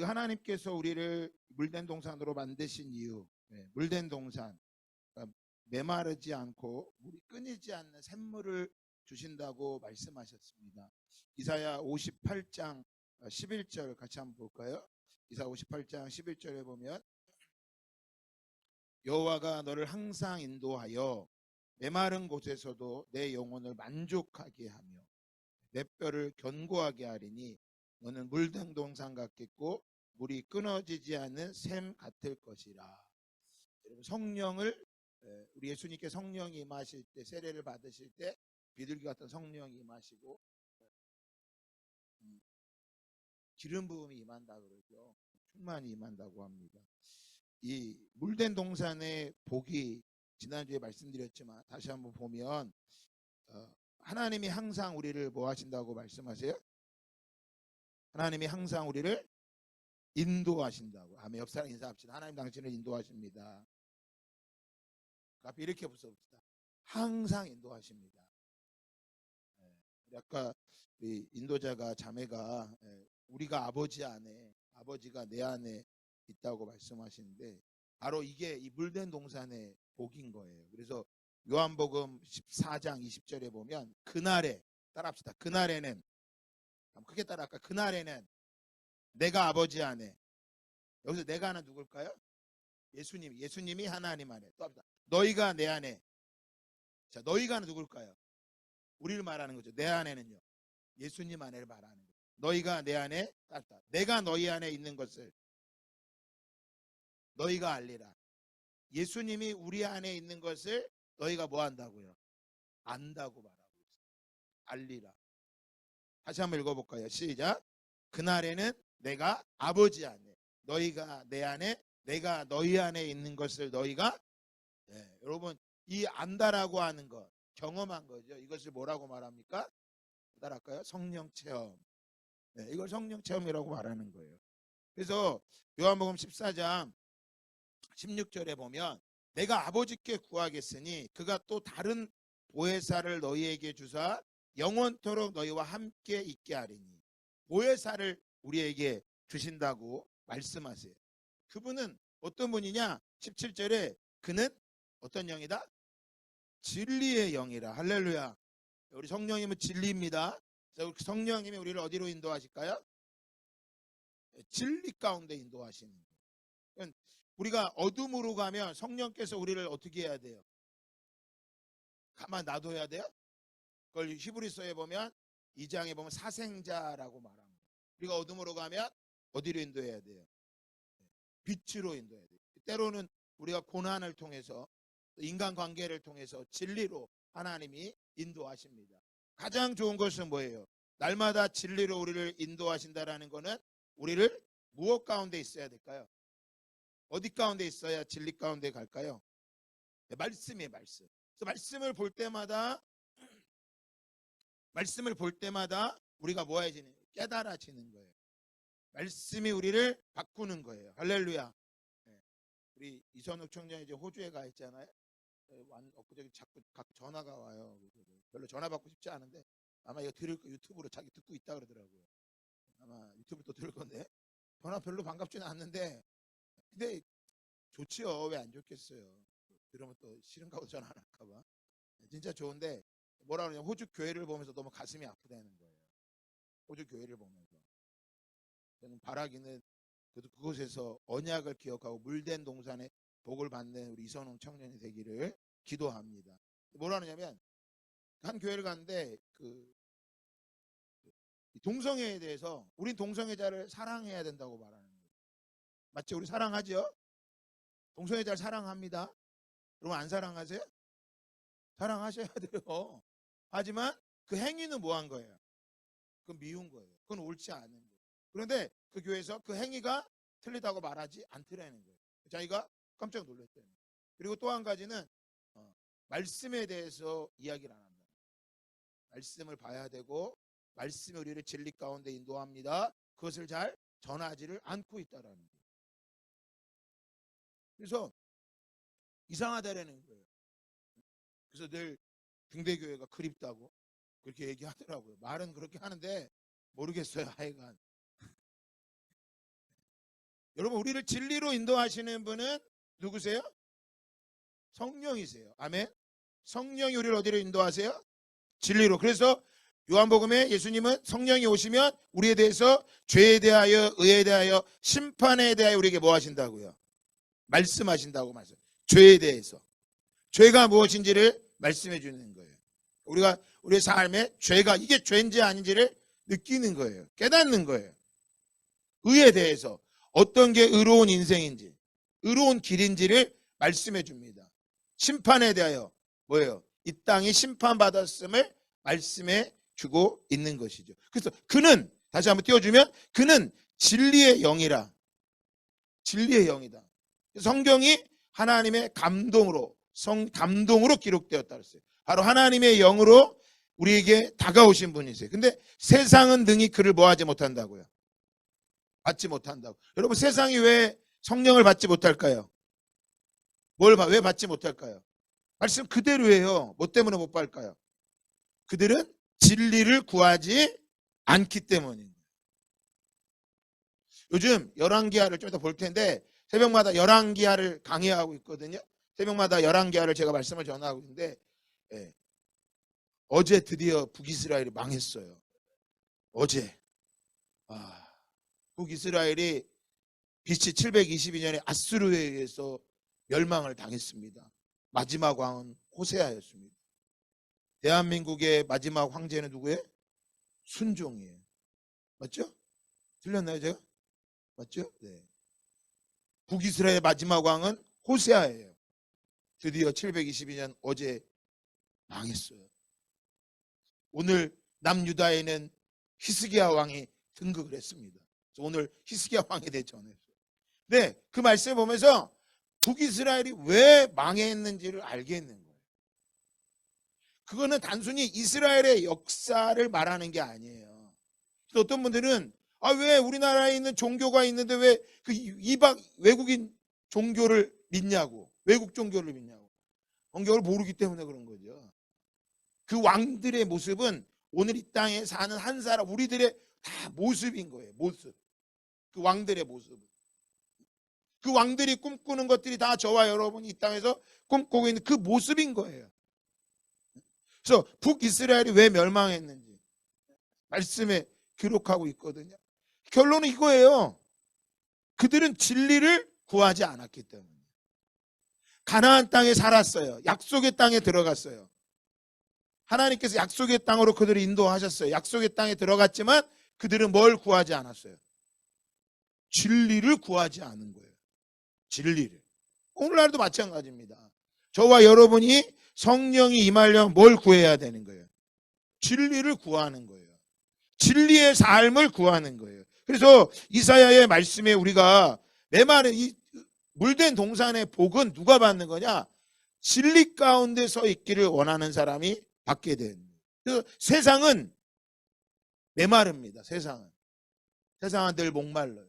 우리가 하나님께서 우리를 물된 동산으로 만드신 이유, 물된 동산, 그러니까 메마르지 않고 물이 끊이지 않는 샘물을 주신다고 말씀하셨습니다. 이사야 58장 11절 같이 한번 볼까요? 이사야 58장 11절에 보면 여호와가 너를 항상 인도하여 메마른 곳에서도 내 영혼을 만족하게 하며 내 뼈를 견고하게 하리니 너는 물든 동산 같겠고 물이 끊어지지 않는 샘 같을 것이라. 여러분, 성령을 우리 예수님께 성령이 임하실 때, 세례를 받으실 때 비둘기 같은 성령이 임하시고 기름 부음이 임한다 그러죠. 충만히 임한다고 합니다. 이 물된 동산의 복이 지난주에 말씀드렸지만 다시 한번 보면 하나님이 항상 우리를 뭐 하신다고 말씀하세요? 하나님이 항상 우리를 인도하신다고. 아멘. 옆 사람 인사합시다. 하나님 당신을 인도하십니다. 그 앞에 이렇게 붙여봅시다. 항상 인도하십니다. 아까 우리 인도자가 자매가 우리가 아버지 안에, 아버지가 내 안에 있다고 말씀하시는데 바로 이게 이 물된 동산의 복인 거예요. 그래서 요한복음 14장 20절에 보면 그날에, 따라합시다. 그날에는, 크게 따라할까? 그날에는 내가 아버지 안에, 여기서 내가는 누굴까요? 예수님이 하나님 안에. 또 합시다. 너희가 내 안에. 자, 너희가 누굴까요? 우리를 말하는 거죠. 내 안에는요. 예수님 안에를 말하는 거예요. 너희가 내 안에, 따뜻하. 내가 너희 안에 있는 것을 너희가 알리라. 예수님이 우리 안에 있는 것을 너희가 뭐 한다고요? 안다고 말하고 있어요. 알리라. 다시 한번 읽어볼까요? 시작. 그날에는 내가 아버지 안에, 너희가 내 안에, 내가 너희 안에 있는 것을 너희가, 여러분, 이 안다라고 하는 것, 경험한 거죠. 이것을 뭐라고 말합니까? 따라할까요? 성령 체험. 이걸 성령 체험이라고 말하는 거예요. 그래서 요한복음 14장 16절에 보면 내가 아버지께 구하겠으니 그가 또 다른 보혜사를 너희에게 주사 영원토록 너희와 함께 있게 하리니. 보혜사를 우리에게 주신다고 말씀하세요. 그분은 어떤 분이냐? 17절에 그는 어떤 영이다? 진리의 영이라. 할렐루야. 우리 성령님은 진리입니다. 성령님이 우리를 어디로 인도하실까요? 진리 가운데 인도하시는 거예요. 우리가 어둠으로 가면 성령께서 우리를 어떻게 해야 돼요? 가만 놔둬야 돼요? 그걸 히브리서에 보면 2장에 보면 사생자라고 말합니다. 우리가 어둠으로 가면 어디로 인도해야 돼요? 빛으로 인도해야 돼요. 때로는 우리가 고난을 통해서 인간관계를 통해서 진리로 하나님이 인도하십니다. 가장 좋은 것은 뭐예요? 날마다 진리로 우리를 인도하신다라는 것은 우리를 무엇 가운데 있어야 될까요? 어디 가운데 있어야 진리 가운데 갈까요? 말씀이에요. 말씀. 그래서 말씀을 볼 때마다 우리가 뭐 해지는 거예요? 깨달아지는 거예요. 말씀이 우리를 바꾸는 거예요. 할렐루야. 우리 이선욱 청년이 이제 호주에 가 있잖아요. 엊그저께 자꾸 전화가 와요. 별로 전화 받고 싶지 않은데 아마 이거 들을 거 유튜브로 자기 듣고 있다 그러더라고요. 아마 유튜브 또 들을 건데 전화 별로 반갑지는 않는데 근데 좋지요. 왜 안 좋겠어요. 들으면 또 싫은가 봐 전화 안 할까 봐. 진짜 좋은데 뭐라 그러냐, 호주 교회를 보면서 너무 가슴이 아프다는 거예요. 호주 교회를 보면서 저는 바라기는 그래도 그곳에서 언약을 기억하고 물된 동산에 복을 받는 우리 이선웅 청년이 되기를 기도합니다. 뭐라 하냐면 한 교회를 갔는데 동성애에 대해서 우린 동성애자를 사랑해야 된다고 말하는 거예요. 맞죠? 우리 사랑하죠? 동성애자를 사랑합니다. 여러분 안 사랑하세요? 사랑하셔야 돼요. 하지만 그 행위는 뭐 한 거예요? 그건 미운 거예요. 그건 옳지 않은 거예요. 그런데 그 교회에서 그 행위가 틀리다고 말하지 않더라는 거예요. 자기가 깜짝 놀랐대요. 그리고 또 한 가지는 말씀에 대해서 이야기를 안 한다. 말씀을 봐야 되고 말씀이 우리를 진리 가운데 인도합니다. 그것을 잘 전하지를 않고 있다라는 거예요. 그래서 이상하다라는 거예요. 그래서 늘 중대교회가 그립다고 그렇게 얘기하더라고요. 말은 그렇게 하는데 모르겠어요. 하여간 여러분, 우리를 진리로 인도하시는 분은 누구세요? 성령이세요. 아멘. 성령이 우리를 어디로 인도하세요? 진리로. 그래서 요한복음에 예수님은 성령이 오시면 우리에 대해서 죄에 대하여, 의에 대하여, 심판에 대하여 우리에게 뭐 하신다고요? 말씀하신다고 말씀. 죄에 대해서. 죄가 무엇인지를 말씀해 주는 거예요. 우리가 우리의 삶에 죄가 이게 죄인지 아닌지를 느끼는 거예요. 깨닫는 거예요. 의에 대해서 어떤 게 의로운 인생인지, 의로운 길인지를 말씀해 줍니다. 심판에 대하여 뭐예요? 이 땅이 심판받았음을 말씀해 주고 있는 것이죠. 그래서 그는, 다시 한번 띄워주면, 그는 진리의 영이라. 진리의 영이다. 성경이 하나님의 감동으로 기록되었다 그랬어요. 바로 하나님의 영으로 우리에게 다가오신 분이세요. 근데 세상은 능히 그를 뭐하지 못한다고요? 받지 못한다고. 여러분, 세상이 왜 성령을 받지 못할까요? 왜 받지 못할까요? 말씀 그대로예요. 뭐 때문에 못 받을까요? 그들은 진리를 구하지 않기 때문입니다. 요즘 열왕기하를 좀 이따 볼 텐데 새벽마다 열왕기하를 강의하고 있거든요. 새벽마다 열왕기하를 제가 말씀을 전하고 있는데, 어제 드디어 북이스라엘이 망했어요. 어제. 북이스라엘이 BC 722년에 아수르에 의해서 멸망을 당했습니다. 마지막 왕은 호세아였습니다. 대한민국의 마지막 황제는 누구예요? 순종이에요. 맞죠? 틀렸나요, 제가? 맞죠? 네. 북이스라엘의 마지막 왕은 호세아예요. 드디어 722년 어제 망했어요. 오늘 남유다에는 히스기야 왕이 등극을 했습니다. 그래서 오늘 히스기야 왕에 대해 전했어요. 네, 그 말씀을 보면서 북이스라엘이 왜 망했는지를 알겠는 거예요. 그거는 단순히 이스라엘의 역사를 말하는 게 아니에요. 어떤 분들은 왜 우리나라에 있는 종교가 있는데 왜 그 이방 외국인 종교를 믿냐고, 외국 종교를 믿냐고. 성경을 모르기 때문에 그런 거죠. 그 왕들의 모습은 오늘 이 땅에 사는 한 사람, 우리들의 다 모습인 거예요. 모습. 그 왕들의 모습. 그 왕들이 꿈꾸는 것들이 다 저와 여러분이 이 땅에서 꿈꾸고 있는 그 모습인 거예요. 그래서 북이스라엘이 왜 멸망했는지 말씀에 기록하고 있거든요. 결론은 이거예요. 그들은 진리를 구하지 않았기 때문에. 가나안 땅에 살았어요. 약속의 땅에 들어갔어요. 하나님께서 약속의 땅으로 그들을 인도하셨어요. 약속의 땅에 들어갔지만 그들은 뭘 구하지 않았어요? 진리를 구하지 않은 거예요. 진리를. 오늘날도 마찬가지입니다. 저와 여러분이 성령이 임하려면 뭘 구해야 되는 거예요? 진리를 구하는 거예요. 진리의 삶을 구하는 거예요. 그래서 이사야의 말씀에 우리가 메마른 이 물된 동산의 복은 누가 받는 거냐? 진리 가운데 서 있기를 원하는 사람이 받게 된. 그래서 세상은 메마릅니다. 세상은 늘 목말라요.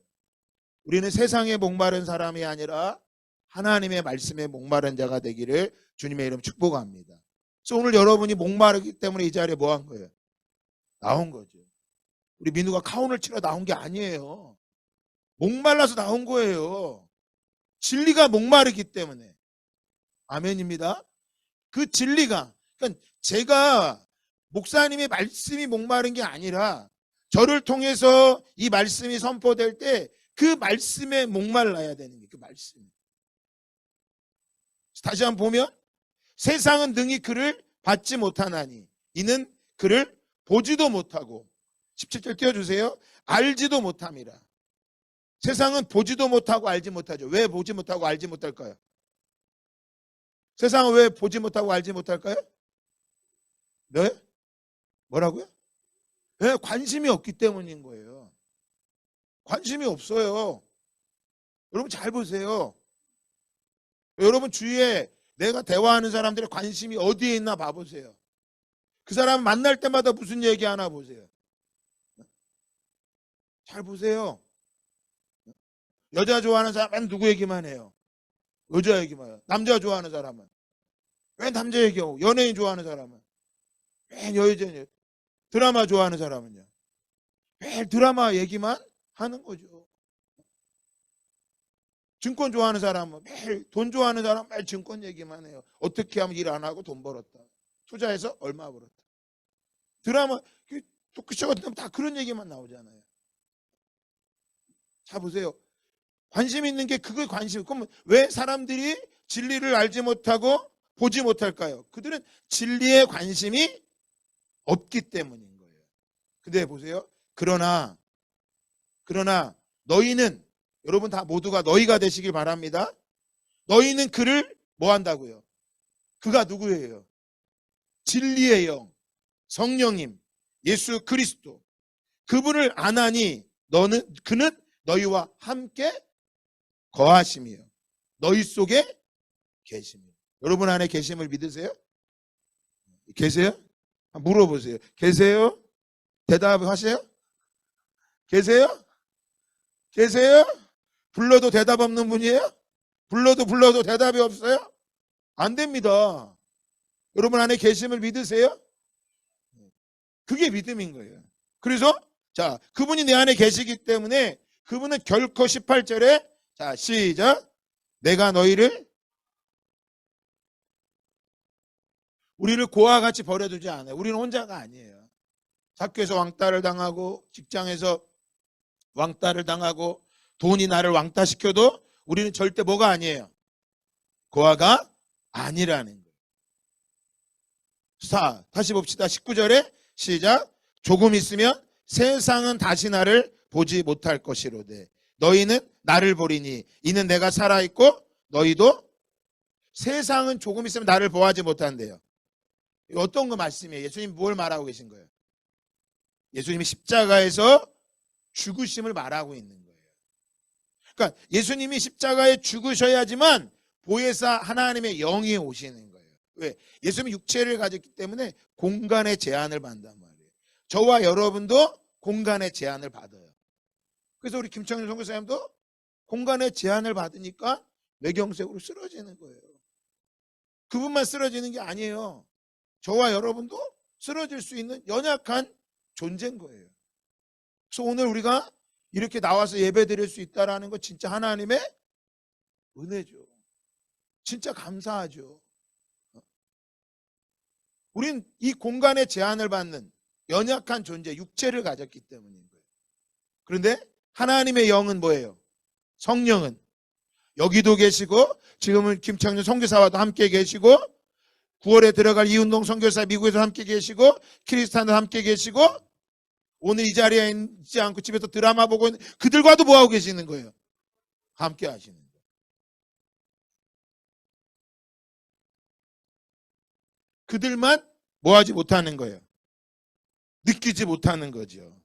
우리는 세상에 목마른 사람이 아니라 하나님의 말씀에 목마른 자가 되기를 주님의 이름 축복합니다. 그래서 오늘 여러분이 목마르기 때문에 이 자리에 뭐 한 거예요? 나온 거죠. 우리 민우가 카운을 치러 나온 게 아니에요. 목말라서 나온 거예요. 진리가 목마르기 때문에. 아멘입니다. 그 진리가, 그러니까 제가 목사님의 말씀이 목마른 게 아니라 저를 통해서 이 말씀이 선포될 때 그 말씀에 목말라야 되는 게 그 말씀. 다시 한번 보면 세상은 능히 그를 받지 못하나니 이는 그를 보지도 못하고, 17절 띄워주세요. 알지도 못함이라. 세상은 보지도 못하고 알지 못하죠. 왜 보지 못하고 알지 못할까요? 세상은 왜 보지 못하고 알지 못할까요? 네? 뭐라고요? 네, 관심이 없기 때문인 거예요. 관심이 없어요. 여러분 잘 보세요. 여러분 주위에 내가 대화하는 사람들의 관심이 어디에 있나 봐보세요. 그 사람 만날 때마다 무슨 얘기 하나 보세요. 잘 보세요. 여자 좋아하는 사람은 누구 얘기만 해요? 여자 얘기만 해요. 남자 좋아하는 사람은 왜 남자 얘기하고, 연예인 좋아하는 사람은 왜 여자, 드라마 좋아하는 사람은요 왜 드라마 얘기만 하는 거죠. 증권 좋아하는 사람은 매일 돈 좋아하는 사람 매일 증권 얘기만 해요. 어떻게 하면 일 안 하고 돈 벌었다. 투자해서 얼마 벌었다. 드라마 토크쇼 같은 데 다 그런 얘기만 나오잖아요. 자 보세요. 관심 있는 게 그거에 관심. 그럼 왜 사람들이 진리를 알지 못하고 보지 못할까요? 그들은 진리에 관심이 없기 때문인 거예요. 근데 보세요. 그러나 너희는, 여러분 다 모두가 너희가 되시길 바랍니다. 너희는 그를 뭐 한다고요? 그가 누구예요? 진리의 영, 성령님, 예수 그리스도. 그분을 아나니 그는 너희와 함께 거하심이요. 너희 속에 계심이요. 여러분 안에 계심을 믿으세요? 계세요? 물어보세요. 계세요? 대답하세요? 계세요? 계세요? 불러도 대답 없는 분이에요? 불러도 대답이 없어요? 안 됩니다. 여러분 안에 계심을 믿으세요? 그게 믿음인 거예요. 그래서 자, 그분이 내 안에 계시기 때문에 그분은 결코 18절에 자, 시작. 내가 우리를 고아와 같이 버려두지 않아요. 우리는 혼자가 아니에요. 학교에서 왕따를 당하고 직장에서 왕따를 당하고 돈이 나를 왕따시켜도 우리는 절대 뭐가 아니에요? 고아가 아니라는 거예요. 자, 다시 봅시다. 19절에 시작. 조금 있으면 세상은 다시 나를 보지 못할 것이로되 너희는 나를 보리니 이는 내가 살아있고 너희도. 세상은 조금 있으면 나를 보아하지 못한대요. 어떤 거 말씀이에요? 예수님 뭘 말하고 계신 거예요? 예수님이 십자가에서 죽으심을 말하고 있는 거예요. 그러니까 예수님이 십자가에 죽으셔야지만 보혜사 하나님의 영이 오시는 거예요. 왜? 예수님이 육체를 가졌기 때문에 공간의 제한을 받는단 말이에요. 저와 여러분도 공간의 제한을 받아요. 그래서 우리 김창준 선교사님도 공간의 제한을 받으니까 뇌경색으로 쓰러지는 거예요. 그분만 쓰러지는 게 아니에요. 저와 여러분도 쓰러질 수 있는 연약한 존재인 거예요. 그래서 오늘 우리가 이렇게 나와서 예배 드릴 수 있다는 거 진짜 하나님의 은혜죠. 진짜 감사하죠. 우린 이 공간의 제한을 받는 연약한 존재, 육체를 가졌기 때문인 거예요. 그런데 하나님의 영은 뭐예요? 성령은 여기도 계시고 지금은 김창준 선교사와도 함께 계시고 9월에 들어갈 이운동 선교사 미국에서 함께 계시고 키리스탄도 함께 계시고 오늘 이 자리에 있지 않고 집에서 드라마 보고 있는 그들과도 뭐하고 계시는 거예요? 함께 하시는 거예요. 그들만 뭐하지 못하는 거예요? 느끼지 못하는 거죠.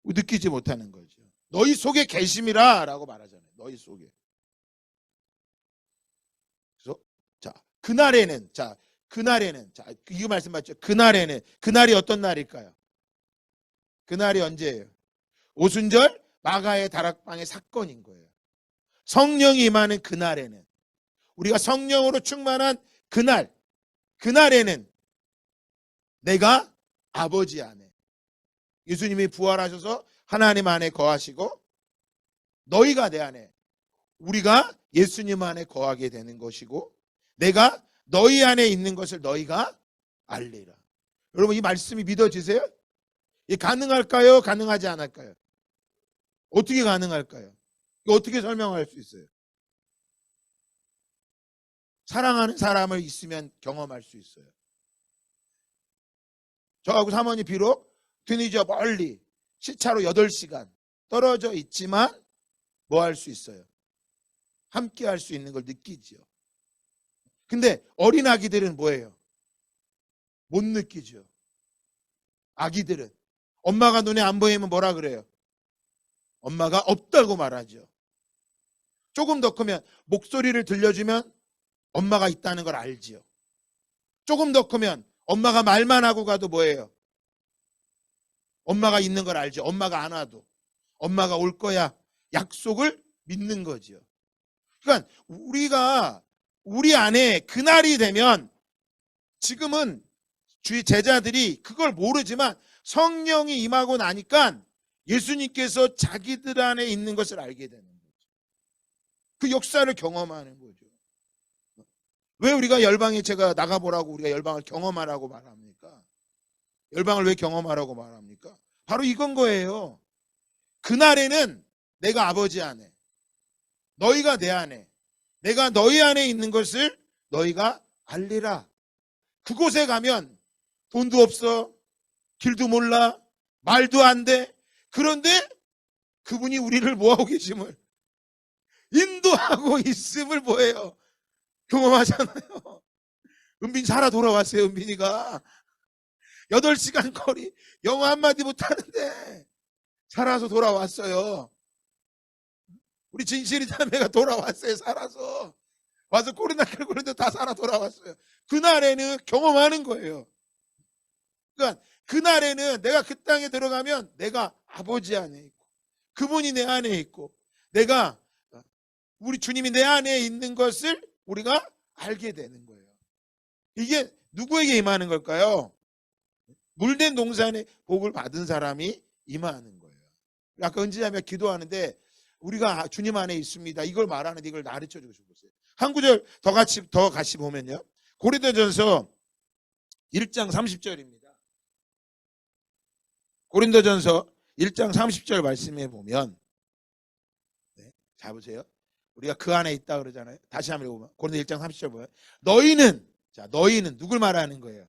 느끼지 못하는 거죠. 너희 속에 계심이라 라고 말하잖아요. 너희 속에. 그래서 자, 그날에는 자, 이거 말씀 맞죠? 그날이 어떤 날일까요? 그날이 언제예요? 오순절 마가의 다락방의 사건인 거예요. 성령이 임하는 그날에는, 우리가 성령으로 충만한 그날에는 내가 아버지 안에, 예수님이 부활하셔서 하나님 안에 거하시고 너희가 내 안에, 우리가 예수님 안에 거하게 되는 것이고 내가 너희 안에 있는 것을 너희가 알리라. 여러분 이 말씀이 믿어지세요? 이 가능할까요? 가능하지 않을까요? 어떻게 가능할까요? 이거 어떻게 설명할 수 있어요? 사랑하는 사람을 있으면 경험할 수 있어요. 저하고 사모님 비록 튀니지와 멀리 시차로 8시간 떨어져 있지만 뭐 할 수 있어요? 함께 할 수 있는 걸 느끼죠. 근데 어린 아기들은 뭐예요? 못 느끼죠. 아기들은 엄마가 눈에 안 보이면 뭐라 그래요? 엄마가 없다고 말하죠. 조금 더 크면 목소리를 들려주면 엄마가 있다는 걸 알지요. 조금 더 크면 엄마가 말만 하고 가도 뭐예요? 엄마가 있는 걸 알죠. 엄마가 안 와도 엄마가 올 거야 약속을 믿는 거죠. 그러니까 우리가 우리 안에 그날이 되면, 지금은 주의 제자들이 그걸 모르지만 성령이 임하고 나니까 예수님께서 자기들 안에 있는 것을 알게 되는 거죠. 그 역사를 경험하는 거죠. 왜 우리가 열방에 제가 나가보라고 우리가 열방을 경험하라고 말합니까? 열방을 왜 경험하라고 말합니까? 바로 이건 거예요. 그날에는 내가 아버지 안에, 너희가 내 안에, 내가 너희 안에 있는 것을 너희가 알리라. 그곳에 가면 돈도 없어, 길도 몰라, 말도 안 돼. 그런데 그분이 우리를 뭐하고 계심을, 인도하고 있음을 뭐예요? 경험하잖아요. 은빈 살아 돌아왔어요. 은빈이가 8시간 거리 영어 한마디 못하는데 살아서 돌아왔어요. 우리 진실이 자매가 돌아왔어요. 살아서 와서 코로나 걸리는데 다 살아 돌아왔어요. 그날에는 경험하는 거예요. 그러니까 그날에는 내가 그 땅에 들어가면 내가 아버지 안에 있고 그분이 내 안에 있고 내가 우리 주님이 내 안에 있는 것을 우리가 알게 되는 거예요. 이게 누구에게 임하는 걸까요? 물된 동산에 복을 받은 사람이 임하는 거예요. 아까 은지자매가 기도하는데 우리가 주님 안에 있습니다. 이걸 말하는데 이걸 가르쳐 주고 싶었어요. 한 구절 더 같이 보면요. 고린도전서 1장 30절입니다. 고린도전서 1장 30절 말씀해 보면 잘 보세요. 우리가 그 안에 있다 그러잖아요. 다시 한번 읽어보면 고린도 1장 30절 보면 너희는 누굴 말하는 거예요?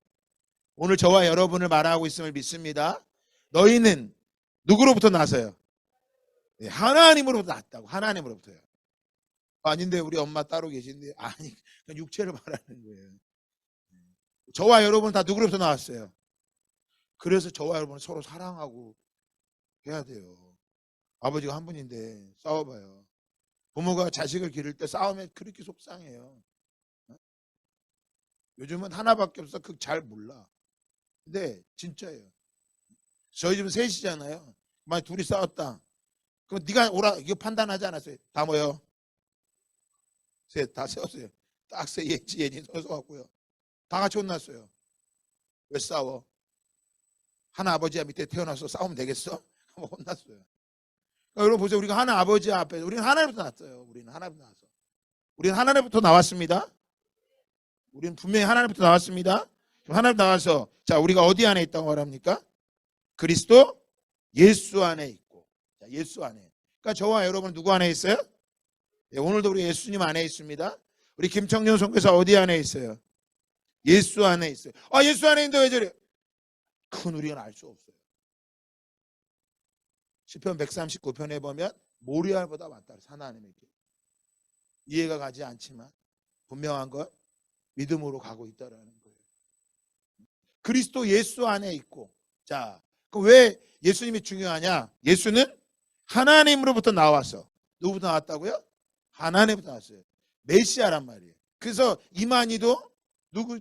오늘 저와 여러분을 말하고 있음을 믿습니다. 너희는 누구로부터 나서요? 하나님으로부터 났다고. 하나님으로부터요. 아닌데 우리 엄마 따로 계신데 아니 그냥 육체를 말하는 거예요. 저와 여러분 다 누구로부터 나왔어요? 그래서 저와 여러분은 서로 사랑하고 해야 돼요. 아버지가 한 분인데 싸워봐요. 부모가 자식을 기를 때 싸우면 그렇게 속상해요. 요즘은 하나밖에 없어. 그거 잘 몰라. 근데 진짜예요. 저희 집은 셋이잖아요. 만약 둘이 싸웠다. 그럼 네가 오라 이거 판단하지 않았어요? 다 모여. 셋 다 세웠어요. 딱 세 예지 서서 다 같이 혼났어요. 왜 싸워? 하나 아버지 밑에 태어나서 싸우면 되겠어? 혼났어요. 여러분 보세요. 우리가 하나 아버지 앞에 우리는 하나님부터 났어요. 우리는 하나님부터 나왔어. 우리는 하나님부터 나왔습니다. 우리는 분명히 하나님부터 나왔습니다. 하나님 나와서 자 우리가 어디 안에 있다고 말합니까? 그리스도 예수 안에 있고 자, 예수 안에. 그러니까 저와 여러분 누구 안에 있어요? 예, 오늘도 우리 예수님 안에 있습니다. 우리 김청년 선교사 어디 안에 있어요? 예수 안에 있어요. 아 예수 안에 있는데 왜 저래? 그건 우리가 알 수 없어요. 시편 139편에 보면 모리알보다 맞다. 하나님에게 이해가 가지 않지만 분명한 건 믿음으로 가고 있다라는 거예요. 그리스도 예수 안에 있고 자, 왜 예수님이 중요하냐? 예수는 하나님으로부터 나와서 누구부터 나왔다고요? 하나님부터 나왔어요. 메시아란 말이에요. 그래서 이만희도 누구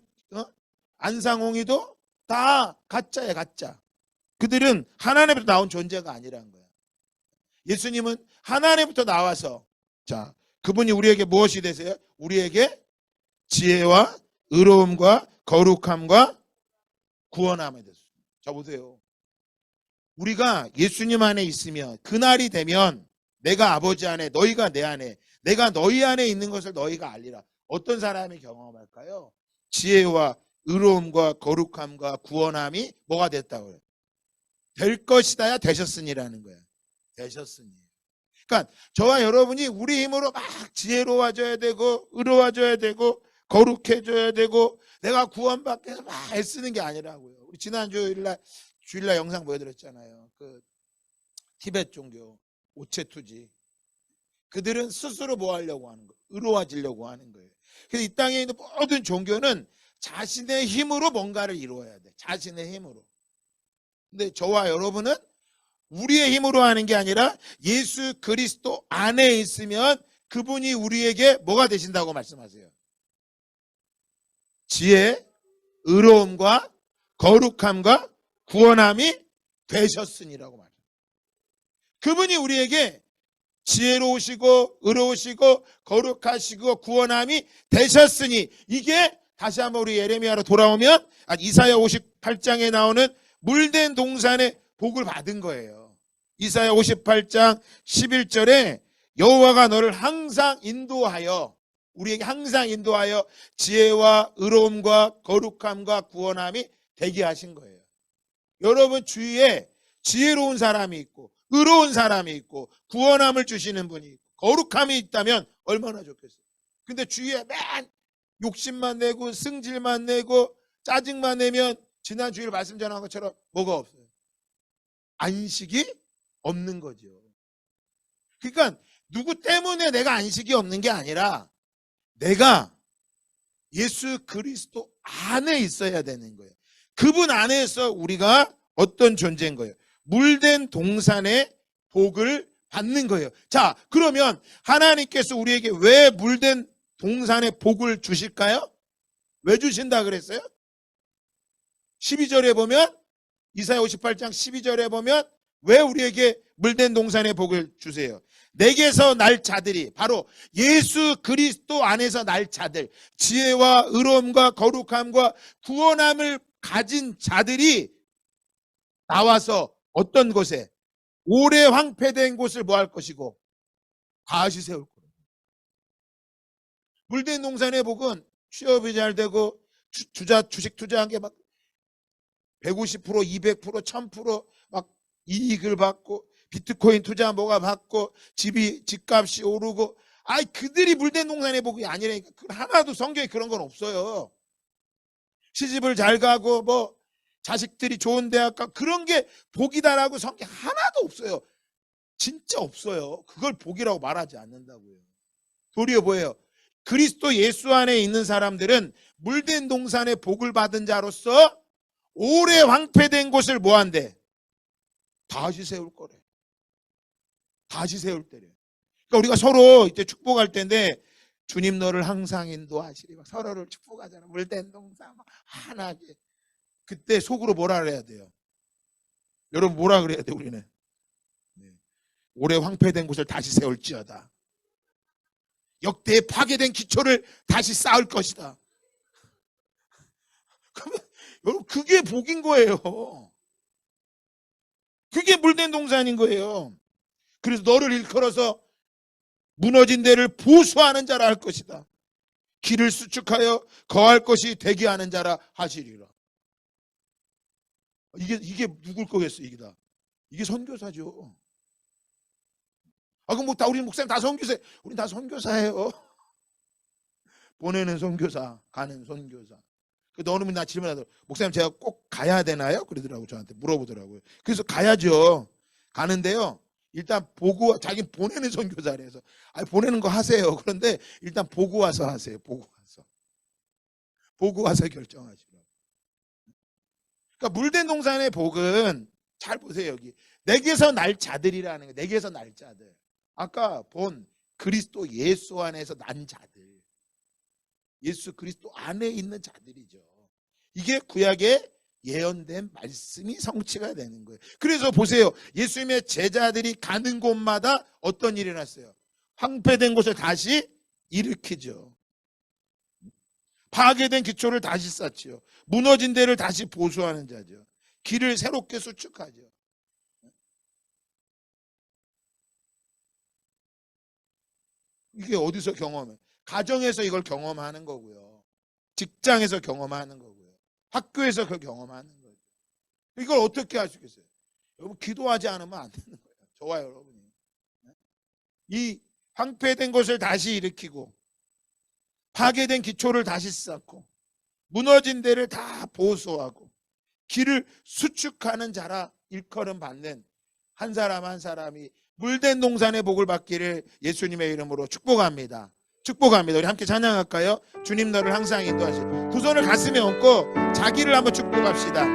안상홍이도 다 가짜예요. 가짜. 그들은 하나님부터 나온 존재가 아니라는 거예요. 예수님은 하나님부터 나와서 자 그분이 우리에게 무엇이 되세요? 우리에게 지혜와 의로움과 거룩함과 구원함이 됐습니다. 자 보세요. 우리가 예수님 안에 있으면 그날이 되면 내가 아버지 안에 너희가 내 안에 내가 너희 안에 있는 것을 너희가 알리라. 어떤 사람이 경험할까요? 지혜와 의로움과 거룩함과 구원함이 뭐가 됐다고요? 될 것이다야 되셨으니라는 거예요. 되셨으니. 그러니까 저와 여러분이 우리 힘으로 막 지혜로워져야 되고 의로워져야 되고 거룩해져야 되고 내가 구원받기 위해서 막 애쓰는 게 아니라고요. 우리 지난 주일날 영상 보여드렸잖아요. 그 티베트 종교 오체투지. 그들은 스스로 뭐 하려고 하는 거예요? 의로워지려고 하는 거예요. 그래서 이 땅에 있는 모든 종교는 자신의 힘으로 뭔가를 이루어야 돼. 자신의 힘으로. 근데 저와 여러분은 우리의 힘으로 하는 게 아니라 예수 그리스도 안에 있으면 그분이 우리에게 뭐가 되신다고 말씀하세요? 지혜, 의로움과 거룩함과 구원함이 되셨으니라고 말해요. 그분이 우리에게 지혜로우시고 의로우시고 거룩하시고 구원함이 되셨으니 이게 다시 한번 우리 예레미야로 돌아오면 이사야 58장에 나오는 물된 동산의 복을 받은 거예요. 이사야 58장 11절에 여호와가 너를 항상 인도하여, 우리에게 항상 인도하여 지혜와 의로움과 거룩함과 구원함이 되게 하신 거예요. 여러분 주위에 지혜로운 사람이 있고 의로운 사람이 있고 구원함을 주시는 분이 있고 거룩함이 있다면 얼마나 좋겠어요. 근데 주위에 맨 욕심만 내고 승질만 내고 짜증만 내면 지난 주일 말씀 전한 것처럼 뭐가 없어요? 안식이 없는 거죠. 그러니까 누구 때문에 내가 안식이 없는 게 아니라 내가 예수 그리스도 안에 있어야 되는 거예요. 그분 안에서 우리가 어떤 존재인 거예요? 물된 동산의 복을 받는 거예요. 자, 그러면 하나님께서 우리에게 왜 물된 동산의 복을 주실까요? 왜 주신다 그랬어요? 12절에 보면, 이사야 58장 12절에 보면 왜 우리에게 물된 동산의 복을 주세요? 내게서 날 자들이, 바로 예수 그리스도 안에서 날 자들, 지혜와 의로움과 거룩함과 구원함을 가진 자들이 나와서 어떤 곳에, 오래 황폐된 곳을 뭐 할 것이고 다시 세울 거예요. 물된 동산의 복은 취업이 잘 되고 주식 투자한 게 막 150%, 200%, 1000% 막 이익을 받고 비트코인 투자 뭐가 받고 집값이 오르고, 아이 그들이 물된 동산의 복이 아니라니까. 하나도 성경에 그런 건 없어요. 시집을 잘 가고 뭐 자식들이 좋은 대학 가고 그런 게 복이다라고 성경 하나도 없어요. 진짜 없어요. 그걸 복이라고 말하지 않는다고요. 도리어 뭐예요? 그리스도 예수 안에 있는 사람들은 물된 동산의 복을 받은 자로서 오래 황폐된 곳을 뭐 한대? 다시 세울 거래. 다시 세울 때래. 그러니까 우리가 서로 이제 축복할 때인데, 주님 너를 항상 인도하시리, 막 서로를 축복하잖아. 물된 동산 막 환하게. 그때 속으로 뭐라 그래야 돼요? 여러분 뭐라 그래야 돼? 우리는 오래 황폐된 곳을 다시 세울지어다. 역대에 파괴된 기초를 다시 쌓을 것이다. 그러면 여러분 그게 복인 거예요. 그게 물된 동산인 거예요. 그래서 너를 일컬어서 무너진 데를 보수하는 자라 할 것이다. 길을 수축하여 거할 것이 되게 하는 자라 하시리라. 이게 누굴 거겠어? 이게 선교사죠. 그럼 뭐 다 우리 목사님 다 선교사, 우린 다 선교사예요. 보내는 선교사, 가는 선교사. 그 어느 분이 나 질문하더라고요. 목사님 제가 꼭 가야 되나요? 그러더라고요. 저한테 물어보더라고요. 그래서 가야죠. 가는데요, 일단 보고, 자기 보내는 선교사래서 보내는 거 하세요. 그런데 일단 보고 와서 하세요. 보고 와서 결정하시라고. 그러니까 물된 동산의 복은 잘 보세요. 여기 내게서 날 자들이라는 거예요. 내게서 날 자들. 아까 본 그리스도 예수 안에서 난 자들, 예수 그리스도 안에 있는 자들이죠. 이게 구약의 예언된 말씀이 성취가 되는 거예요. 그래서 보세요. 예수님의 제자들이 가는 곳마다 어떤 일이 났어요? 황폐된 곳을 다시 일으키죠. 파괴된 기초를 다시 쌓지요. 무너진 데를 다시 보수하는 자죠. 길을 새롭게 수축하죠. 이게 어디서 경험해? 가정에서 이걸 경험하는 거고요. 직장에서 경험하는 거고요. 학교에서 그걸 경험하는 거예요. 이걸 어떻게 할 수 있겠어요? 여러분 기도하지 않으면 안 되는 거예요. 저와 여러분이. 이 황폐된 것을 다시 일으키고 파괴된 기초를 다시 쌓고 무너진 데를 다 보수하고 길을 수축하는 자라 일컬음 받는 한 사람 한 사람이 물된 동산의 복을 받기를 예수님의 이름으로 축복합니다. 축복합니다. 우리 함께 찬양할까요? 주님 너를 항상 인도하시리. 두 손을 가슴에 얹고 자기를 한번 축복합시다.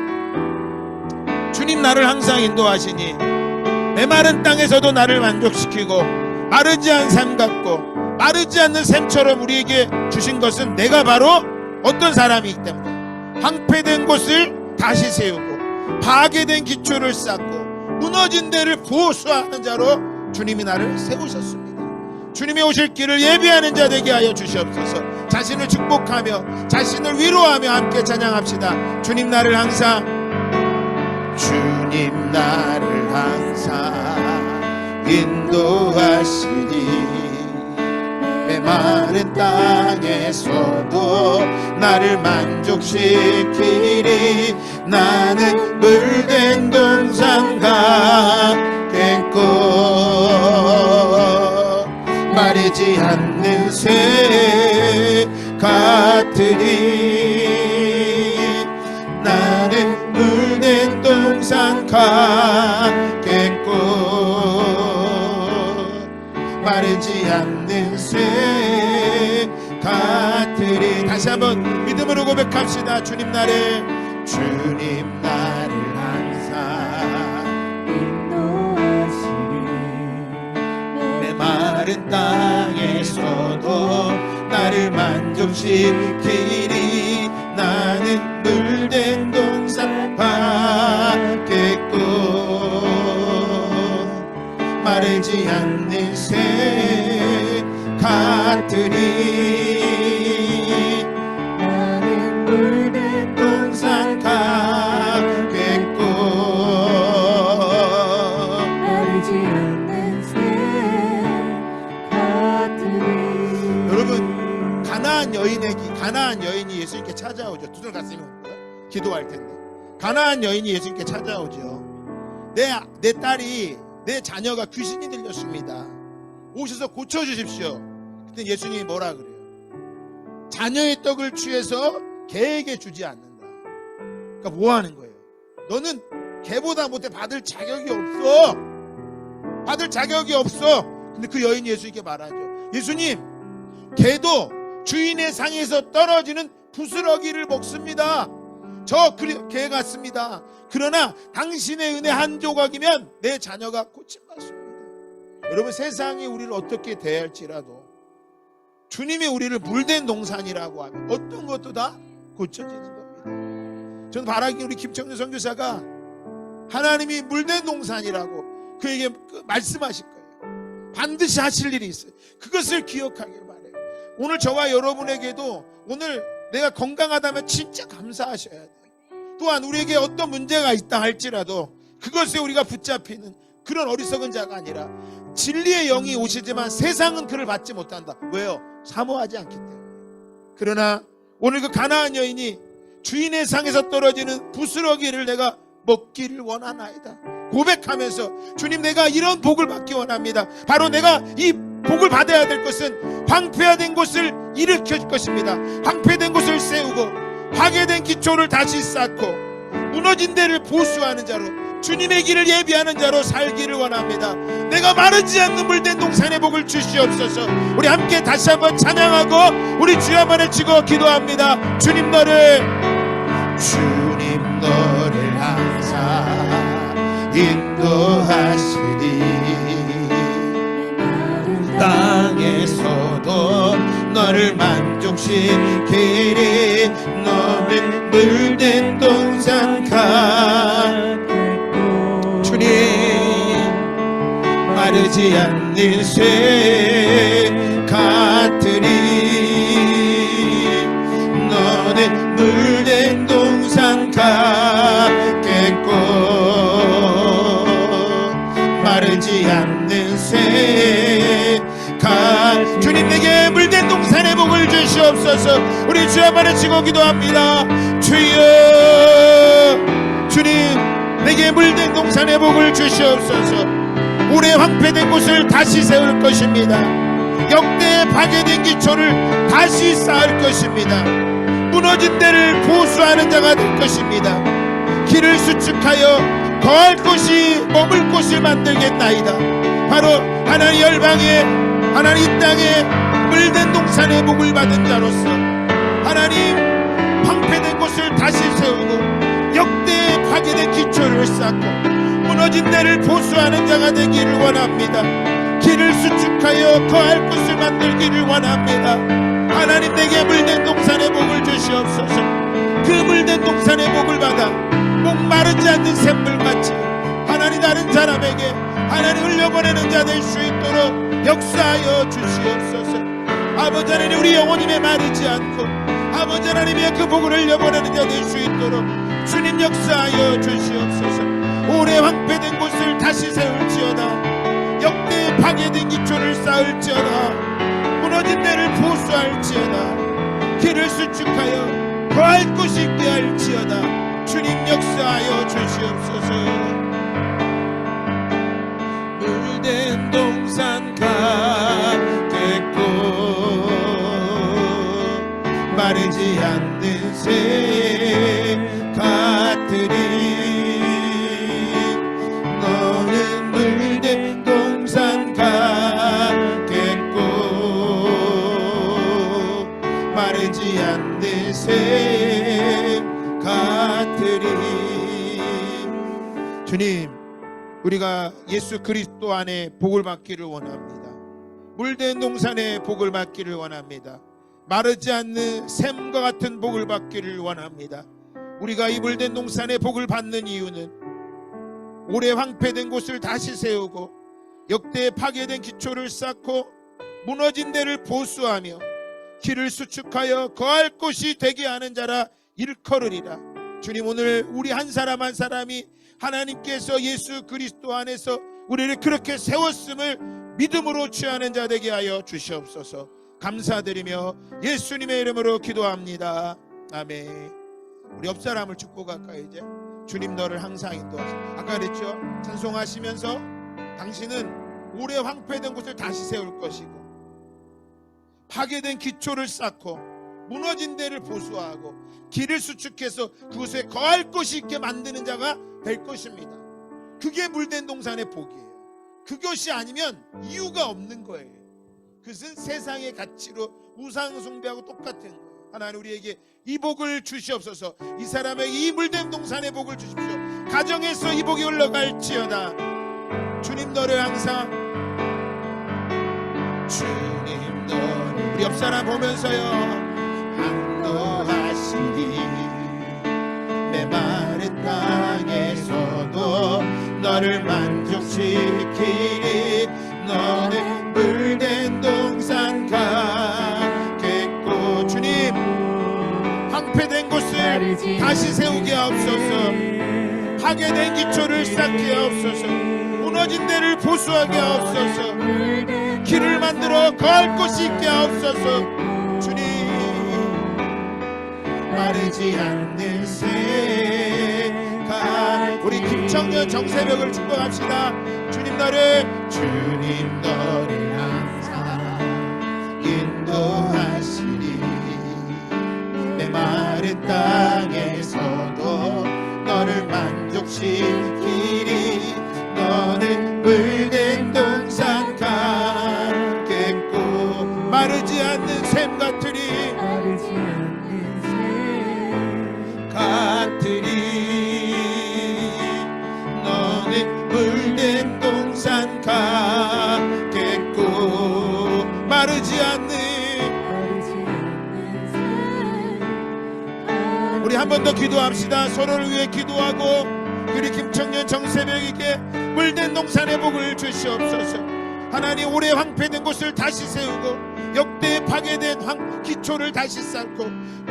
주님 나를 항상 인도하시니 메마른 땅에서도 나를 만족시키고 마르지 않은 샘 같고 마르지 않는 샘처럼 우리에게 주신 것은 내가 바로 어떤 사람이기 때문에 황폐된 곳을 다시 세우고 파괴된 기초를 쌓고 무너진 데를 보수하는 자로 주님이 나를 세우셨습니다. 주님이 오실 길을 예비하는 자 되게 하여 주시옵소서. 자신을 축복하며 자신을 위로하며 함께 찬양합시다. 주님 나를 항상, 주님 나를 항상 인도하시니 메마른 땅에서도 나를 만족시키리. 나는 물된 동산 가겠고 마르지 않는 새 같으리. 나는 물된 동산 가겠고 마르지 않는 새 같으리. 다시 한번 믿음으로 고백합시다. 주님 나를 항상 인도하시리. 메마른 땅에서도 나를 만족시키리. 나는 물된 동산 받겠고 마르지 않는 새 같으리. 나는 물된 동산 같겠고 마르지 않는 새 같으리. 여러분, 가나안 여인이 예수님께 찾아오죠. 두 손 가슴에 얹고요. 기도할 텐데 가나안 여인이 예수님께 찾아오죠. 내 딸이, 내 자녀가 귀신이 들렸습니다. 오셔서 고쳐주십시오. 그때 예수님이 뭐라 그래요? 자녀의 떡을 취해서 개에게 주지 않는다. 그러니까 뭐 하는 거예요? 너는 개보다 못해. 받을 자격이 없어. 근데 그 여인이 예수님께 말하죠. 예수님, 개도 주인의 상에서 떨어지는 부스러기를 먹습니다. 저 개 같습니다. 그러나 당신의 은혜 한 조각이면 내 자녀가 고침받습니다. 여러분, 세상이 우리를 어떻게 대할지라도 주님이 우리를 물된 동산이라고 하면 어떤 것도 다 고쳐지는 겁니다. 저는 바라기 우리 김청준 선교사가 하나님이 물된 동산이라고 그에게 말씀하실 거예요. 반드시 하실 일이 있어요. 그것을 기억하길 바래요. 오늘 저와 여러분에게도 오늘 내가 건강하다면 진짜 감사하셔야 돼요. 또한 우리에게 어떤 문제가 있다 할지라도 그것에 우리가 붙잡히는 그런 어리석은 자가 아니라 진리의 영이 오시지만 세상은 그를 받지 못한다. 왜요? 사모하지 않기 때문에. 그러나 오늘 그 가나안 여인이 주인의 상에서 떨어지는 부스러기를 내가 먹기를 원하나이다 고백하면서, 주님, 내가 이런 복을 받기 원합니다. 바로 내가 이 복을 받아야 될 것은 황폐화된 곳을 일으킬 것입니다. 황폐된 곳을 세우고 파괴된 기초를 다시 쌓고 무너진 데를 보수하는 자로, 주님의 길을 예비하는 자로 살기를 원합니다. 내가 마르지 않는 물된 동산의 복을 주시옵소서. 우리 함께 다시 한번 찬양하고 우리 주여 한번 외치고 기도합니다. 주님 너를 항상 인도하시리. 땅에서도 너를 만족시키리. 너는 물된 동산 같겠고 주님, 마르지 않는 새 같으리. 너는 물된 동산 같겠고 마르지 않는 새 주님, 내게 물된 동산의 복을 주시옵소서. 우리 주여 한번 외치고 기도합니다. 주여, 주님, 내게 물된 동산의 복을 주시옵소서. 오래 황폐된 곳을 다시 세울 것입니다. 역대에 파괴된 기초를 다시 쌓을 것입니다. 무너진 데를 보수하는 자가 될 것입니다. 길을 수축하여 거할 곳이 머물 곳을 만들겠나이다. 바로 하나님 열방에, 하나님 이 땅에 물된 동산의 복을 받은 자로서 하나님 황폐된 곳을 다시 세우고 역대에 파괴된 기초를 쌓고 무너진 데를 보수하는 자가 되기를 원합니다. 길을 수축하여 거할 곳을 만들기를 원합니다. 하나님, 내게 물된 동산의 복을 주시옵소서. 그 물된 동산의 복을 받아 목마르지 않는 샘물같이 하나님 다른 사람에게 하나님 흘려보내는 자 될 수 있도록 역사하여 주시옵소서. 아버지 하나님, 우리 영혼이 메마르지 않고 아버지 하나님의 그 복을 흘려보내는 자 될 수 있도록 주님 역사하여 주시옵소서. 오래 황폐된 곳을 다시 세울지어다. 파괴된 기초를 쌓을지어다. 무너진 데를 보수할지어다. 길을 수축하여 거할 곳이 있게 할지어다. 주님 역사하여 주시옵소서. 물된 동산 같겠고 마르지 않는 새 같으리. 너는 물된 동산 같겠고 마르지 않는 새 같으리. 주님, 우리가 예수 그리스도 안에 복을 받기를 원합니다. 물된 동산에 복을 받기를 원합니다. 마르지 않는 샘과 같은 복을 받기를 원합니다. 우리가 이 물된 동산에 복을 받는 이유는 오래 황폐된 곳을 다시 세우고 역대 파괴된 기초를 쌓고 무너진 데를 보수하며 길을 수축하여 거할 곳이 되게 하는 자라 일컬으리라. 주님, 오늘 우리 한 사람 한 사람이 하나님께서 예수 그리스도 안에서 우리를 그렇게 세웠음을 믿음으로 취하는 자 되게 하여 주시옵소서. 감사드리며 예수님의 이름으로 기도합니다. 아멘. 우리 옆 사람을 축복할까요? 이제 주님 너를 항상 인도하시고, 아까 그랬죠? 찬송하시면서 당신은 오래 황폐된 곳을 다시 세울 것이고 파괴된 기초를 쌓고 무너진 데를 보수하고 길을 수축해서 그곳에 거할 곳이 있게 만드는 자가 될 것입니다. 그게 물된 동산의 복이에요. 그것이 아니면 이유가 없는 거예요. 그것은 세상의 가치로 우상 숭배하고 똑같은 거예요. 하나님 우리에게 이 복을 주시옵소서. 이 사람의 이 물된 동산의 복을 주십시오. 가정에서 이 복이 흘러갈지어다. 주님 너를 항상, 주님 너를 우리 옆 사람 보면서요, 항도하시니 메마른 땅에서도 너를 만족시키니. 너는 물된 동산 같겠고. 주님, 황폐된 곳을 다시 세우게 하옵소서. 파괴된 기초를 쌓게 하옵소서. 무너진 데를 보수하게 하옵소서. 길을 만들어 거할 곳이 있게 하옵소서. 주님, 마르지 않는 새가. 우리 김청년 정새벽을 축복합시다. 주님 너를 항상 인도하시리. 메마른 땅에서도 너를 만족시키리. 너는 물된 동산 같겠고 마르지 않는 샘 같으리. 너는 물된 동산 같겠고 마르지 않는. 우리 한 번 더 기도합시다. 서로를 위해 기도하고 우리 김청년 정새벽에게 물된 동산의 복을 주시옵소서. 하나님, 오래 황폐된 곳을 다시 세우고 역대 파괴된 기초를 다시 쌓고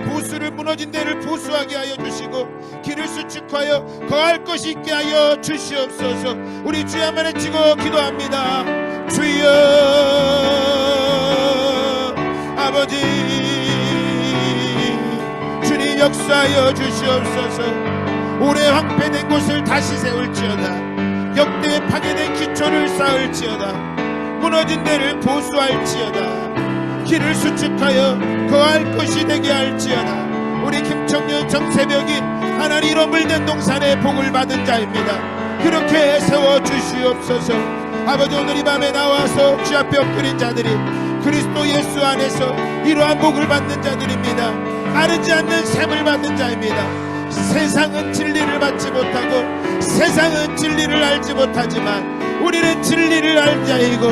보수를 무너진 데를 보수하게 하여 주시고 길을 수축하여 거할 것이 있게 하여 주시옵소서. 우리 주여 한번 외치고 기도합니다. 주여 아버지, 주님 역사하여 주시옵소서. 오래 황폐된 곳을 다시 세울지어다. 역대 파괴된 기초를 쌓을지어다. 무너진 데를 보수할지어다. 길을 수축하여 거할 것이 되게 할지어다. 우리 김청년 정새벽이 하나님 이런 물된 동산의 복을 받은 자입니다. 그렇게 세워주시옵소서. 아버지, 오늘 이 밤에 나와서 주 앞에 엎드린 자들이 그리스도 예수 안에서 이러한 복을 받는 자들입니다. 마르지 않는 샘을 받는 자입니다. 세상은 진리를 받지 못하고 세상은 진리를 알지 못하지만 우리는 진리를 알 자이고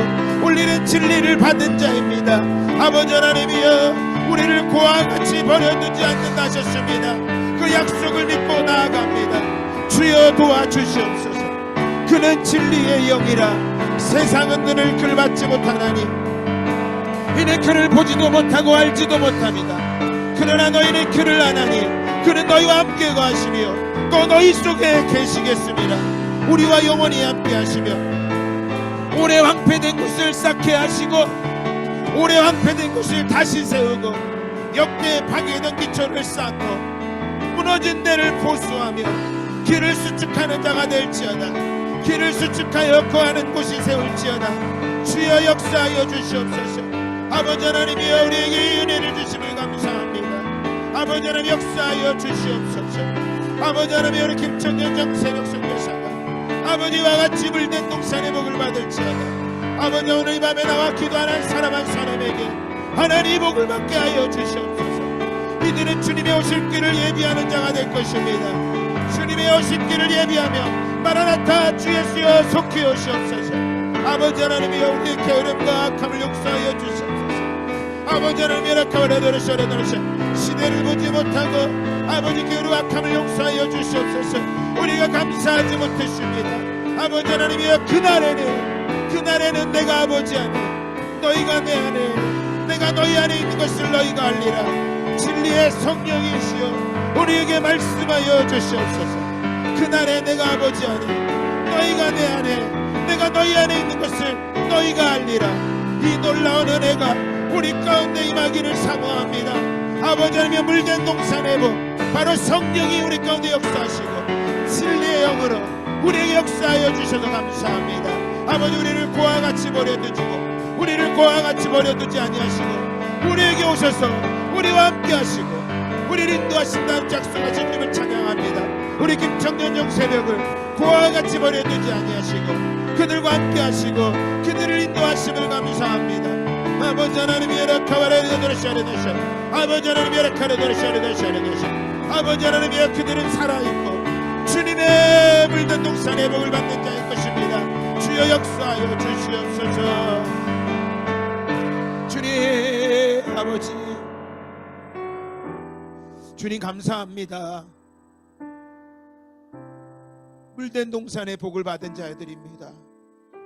우리는 진리를 받은 자입니다. 아버지 하나님이여, 우리를 고와 같이 버려두지 않는다 하셨습니다. 그 약속을 믿고 나아갑니다. 주여 도와주시옵소서. 그는 진리의 영이라 세상은 그를 받지 못하나니 이는 그를 보지도 못하고 알지도 못합니다. 그러나 너희는 그를 아나니 그는 너희와 함께 거하시며 또 너희 속에 계시겠습니다. 우리와 영원히 함께 하시며 오래 황폐된 곳을 것을 쌓게 하시고 오래 황폐된 곳을 다시 세우고 역대 파괴된 기초를 쌓고 무너진 데를 보수하며 길을 수축하는 자가 될지어다. 길을 수축하여 거하는 곳이 세울지어다. 주여 역사하여 주시옵소서. 아버지 하나님이여 우리에게 은혜를 주심을 감사합니다. 아버지 하나님 역사하여 주시옵소서. 아버지 하나님 우리 김청년 정세력 선교사가 아버지와 같이 물된 동산의 복을 받을지어다. 아버지 오늘 이 밤에 나와 기도하는 사람 한 사람에게 하나님 복을 받게 하여 주시옵소서. 이들은 주님의 오실 길을 예비하는 자가 될 것입니다. 주님의 오실 길을 예비하며 마라나타 주 예수여 속히 오시옵소서. 아버지 하나님이여 우리의 게으름과 악함을 용서하여 주시옵소서. 아버지 하나님 열악함을 얻으시옵소서. 시대를 보지 못하고 아버지 게으름과 악함을 용서하여 주시옵소서. 우리가 감사하지 못했습니다. 아버지 하나님이여 그날에는 내가 아버지 안에 너희가 내 안에 내가 너희 안에 있는 것을 너희가 알리라. 진리의 성령이시여 우리에게 말씀하여 주시옵소서. 그날에 내가 아버지 안에 너희가 내 안에 내가 너희 안에 있는 것을 너희가 알리라. 이 놀라운 은혜가 우리 가운데 임하기를 사모합니다. 아버지 하나님의 물된 동산의 복 바로 성령이 우리 가운데 역사하시고 진리의 영으로 우리에게 역사하여 주셔서 감사합니다. 아버지 우리를 고와 같이 버려두시고 우리를 고와 같이 버려두지 아니하시고 우리에게 오셔서 우리와 함께 하시고 우리를 인도하신다는 약속하신 주님을 찬양합니다. 우리 김청년 영새벽을 고와 같이 버려두지 아니하시고 그들과 함께 하시고 그들을 인도하심을 감사합니다. 아버지 하나님이 열악하와라리더라샤리더샤 아버지 하나님이 열악하라더라샤리더샤리더샤 아버지 하나님이 그들은 살아있고 주님의 물든 동산의 복을 받는 자일 것입니다. 주여 역사하여 주시옵소서. 주님 아버지 주님 감사합니다. 물된 동산의 복을 받은 자들입니다.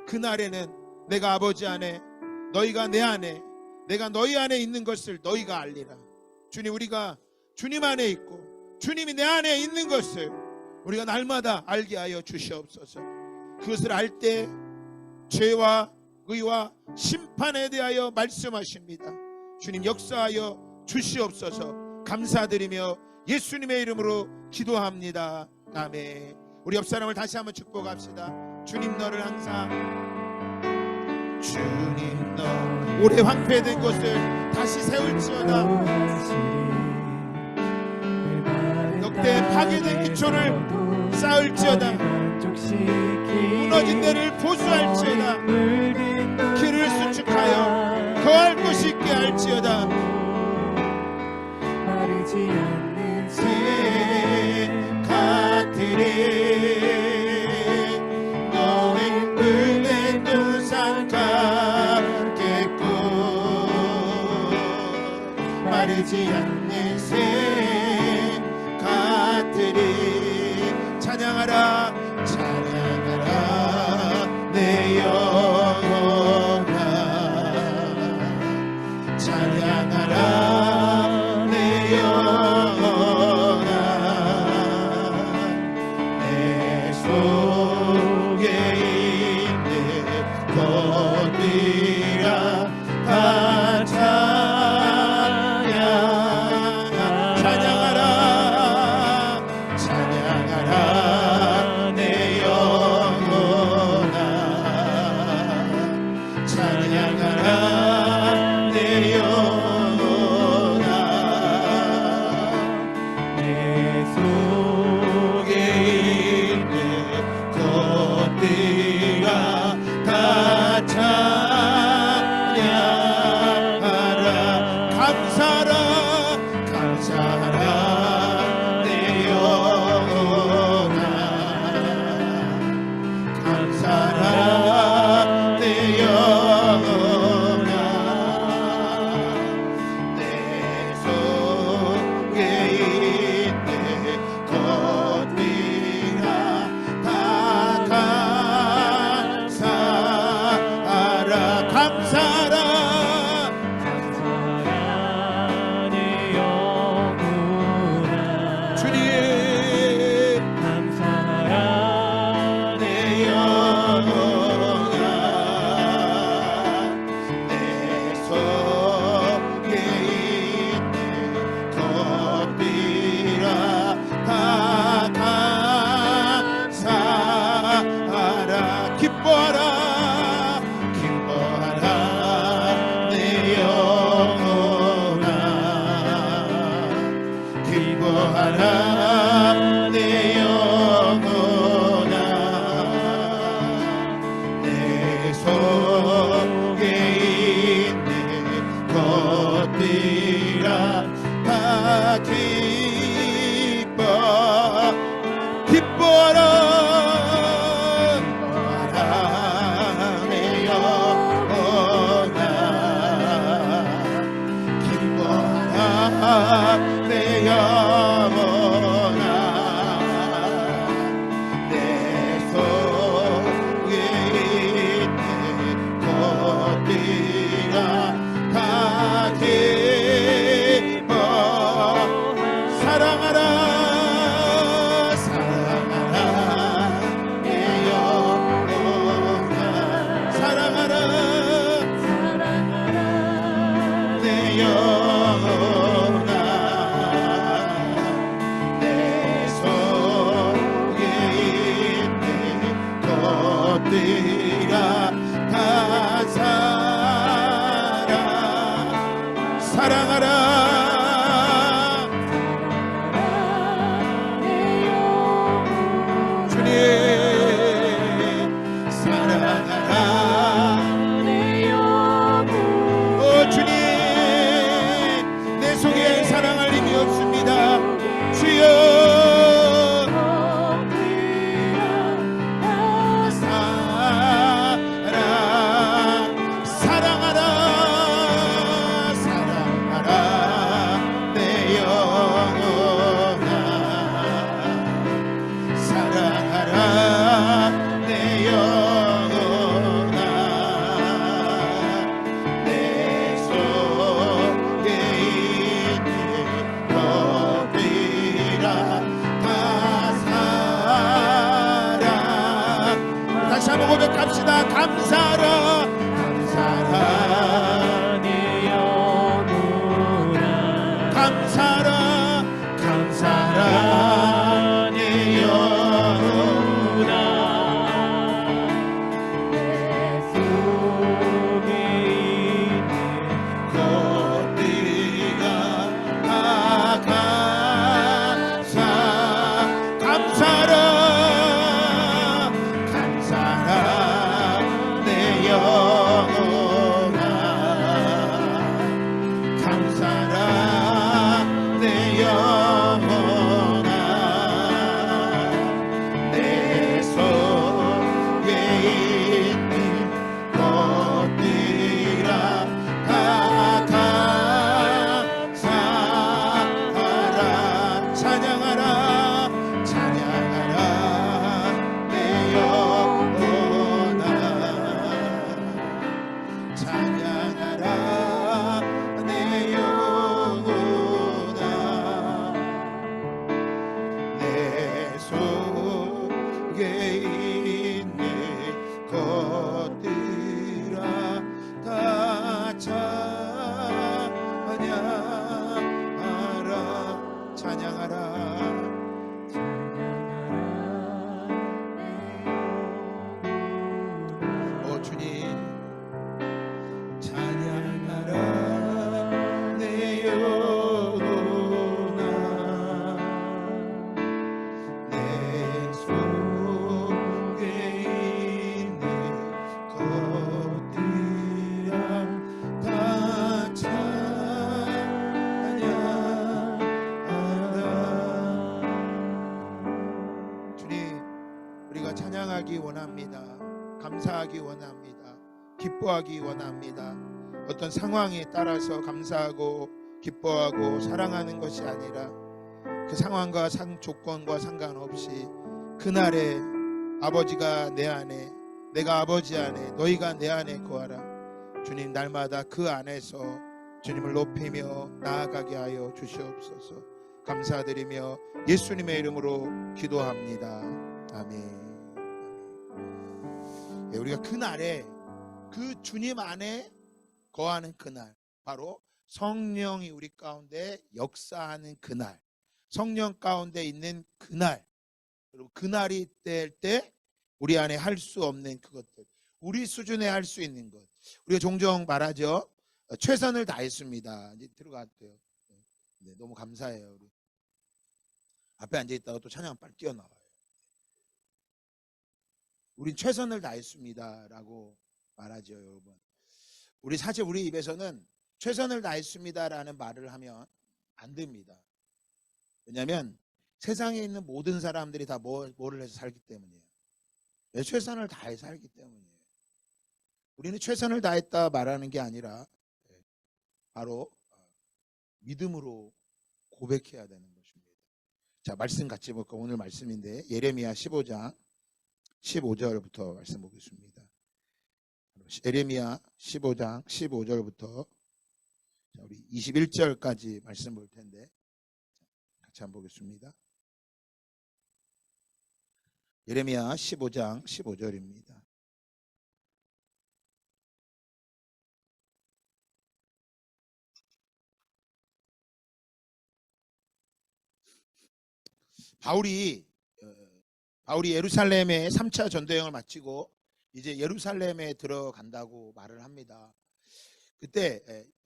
그날에는 내가 아버지 안에 너희가 내 안에 내가 너희 안에 있는 것을 너희가 알리라. 주님 우리가 주님 안에 있고 주님이 내 안에 있는 것을 우리가 날마다 알게 하여 주시옵소서. 그것을 알 때 죄와 의와 심판에 대하여 말씀하십니다. 주님 역사하여 주시옵소서. 감사드리며 예수님의 이름으로 기도합니다. 아멘. 우리 옆 사람을 다시 한번 축복합시다. 주님 너를 항상 주님 너 오래 황폐된 곳을 다시 세울지어다. 역대 파괴된 기초를 쌓을지어다. 무너진 데를 보수할지어다. 길을 수축하여 거할 곳이 있게 할지어다. 마르지 않는 새 같으리 너의 물된 동산 같겠고 마르지 않는 새 같으리 찬양하라 찬양하라 내 영혼아 찬양하라 내 영혼아 내 속에 있는 것들아 다 찬양하라 찬양하라 내 영혼아 찬양하라 내 영혼아 내 속에 있는 것들아 다 찬양하라 감사하라 감사하라 내 영혼아 감사하라 내 영혼아 내 속에 있는 것들아 다 감사하라 감사하라 내 영혼아 주님 감사하라 내 영혼아 사랑하라. 주님 사랑하라. 오 주님, 내 속에 사랑할 힘이 없습니다. 주여 고백합시다. 감사하라. 감사하라 내 영혼아. 감사하라. 감사하라 내 영혼아. 내 속에 있는 것들이가 다 감사. 감사하라. 찬양하기 원합니다. 감사하기 원합니다. 기뻐하기 원합니다. 어떤 상황에 따라서 감사하고 기뻐하고 사랑하는 것이 아니라 그 상황과 조건과 상관없이 그날에 아버지가 내 안에, 내가 아버지 안에, 너희가 내 안에 거하라. 주님, 날마다 그 안에서 주님을 높이며 나아가게 하여 주시옵소서. 감사드리며 예수님의 이름으로 기도합니다. 아멘. 우리가 그날에 그 주님 안에 거하는 그날, 바로 성령이 우리 가운데 역사하는 그날, 성령 가운데 있는 그날, 여러분, 그날이 될 때 우리 안에 할 수 없는 그것들, 우리 수준에 할 수 있는 것, 우리가 종종 말하죠. 최선을 다했습니다. 이제 들어갔대요. 네, 너무 감사해요. 우리 앞에 앉아 있다가 또 찬양 빨리 뛰어나와요. 우린 최선을 다했습니다라고 말하죠, 여러분. 우리 사실 우리 입에서는 최선을 다했습니다라는 말을 하면 안 됩니다. 왜냐하면 세상에 있는 모든 사람들이 다 뭐를 해서 살기 때문이에요. 최선을 다해 살기 때문이에요. 우리는 최선을 다했다 말하는 게 아니라 바로 믿음으로 고백해야 되는 것입니다. 자, 말씀 같이 볼까? 오늘 말씀인데 예레미야 15장 15절부터 말씀 보겠습니다. 예레미야 15장 15절부터 우리 21절까지 말씀 볼 텐데 같이 한번 보겠습니다. 예레미야 15장 15절입니다. 바울이 예루살렘에 3차 전도여행을 마치고 이제 예루살렘에 들어간다고 말을 합니다. 그때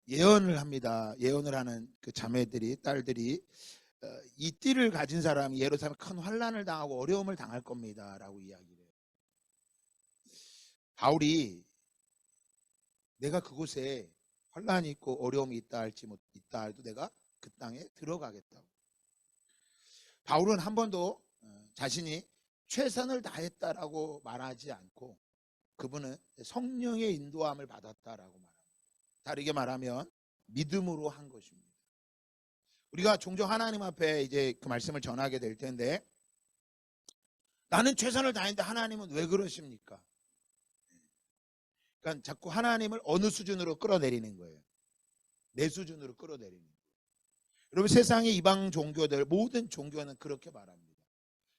예언을 합니다. 예언을 하는 그 자매들이, 딸들이 이 띠를 가진 사람이 예루살렘에 큰 환난을 당하고 어려움을 당할 겁니다 라고 이야기를 해요. 바울이 내가 그곳에 환난이 있고 어려움이 있다 할지 못 있다 해도 내가 그 땅에 들어가겠다고. 바울은 한 번도 자신이 최선을 다했다라고 말하지 않고 그분은 성령의 인도함을 받았다라고 말합니다. 다르게 말하면 믿음으로 한 것입니다. 우리가 종종 하나님 앞에 이제 그 말씀을 전하게 될 텐데, 나는 최선을 다했는데 하나님은 왜 그러십니까? 그러니까 자꾸 하나님을 어느 수준으로 끌어내리는 거예요. 내 수준으로 끌어내리는 거예요. 여러분, 세상의 이방 종교들, 모든 종교는 그렇게 말합니다.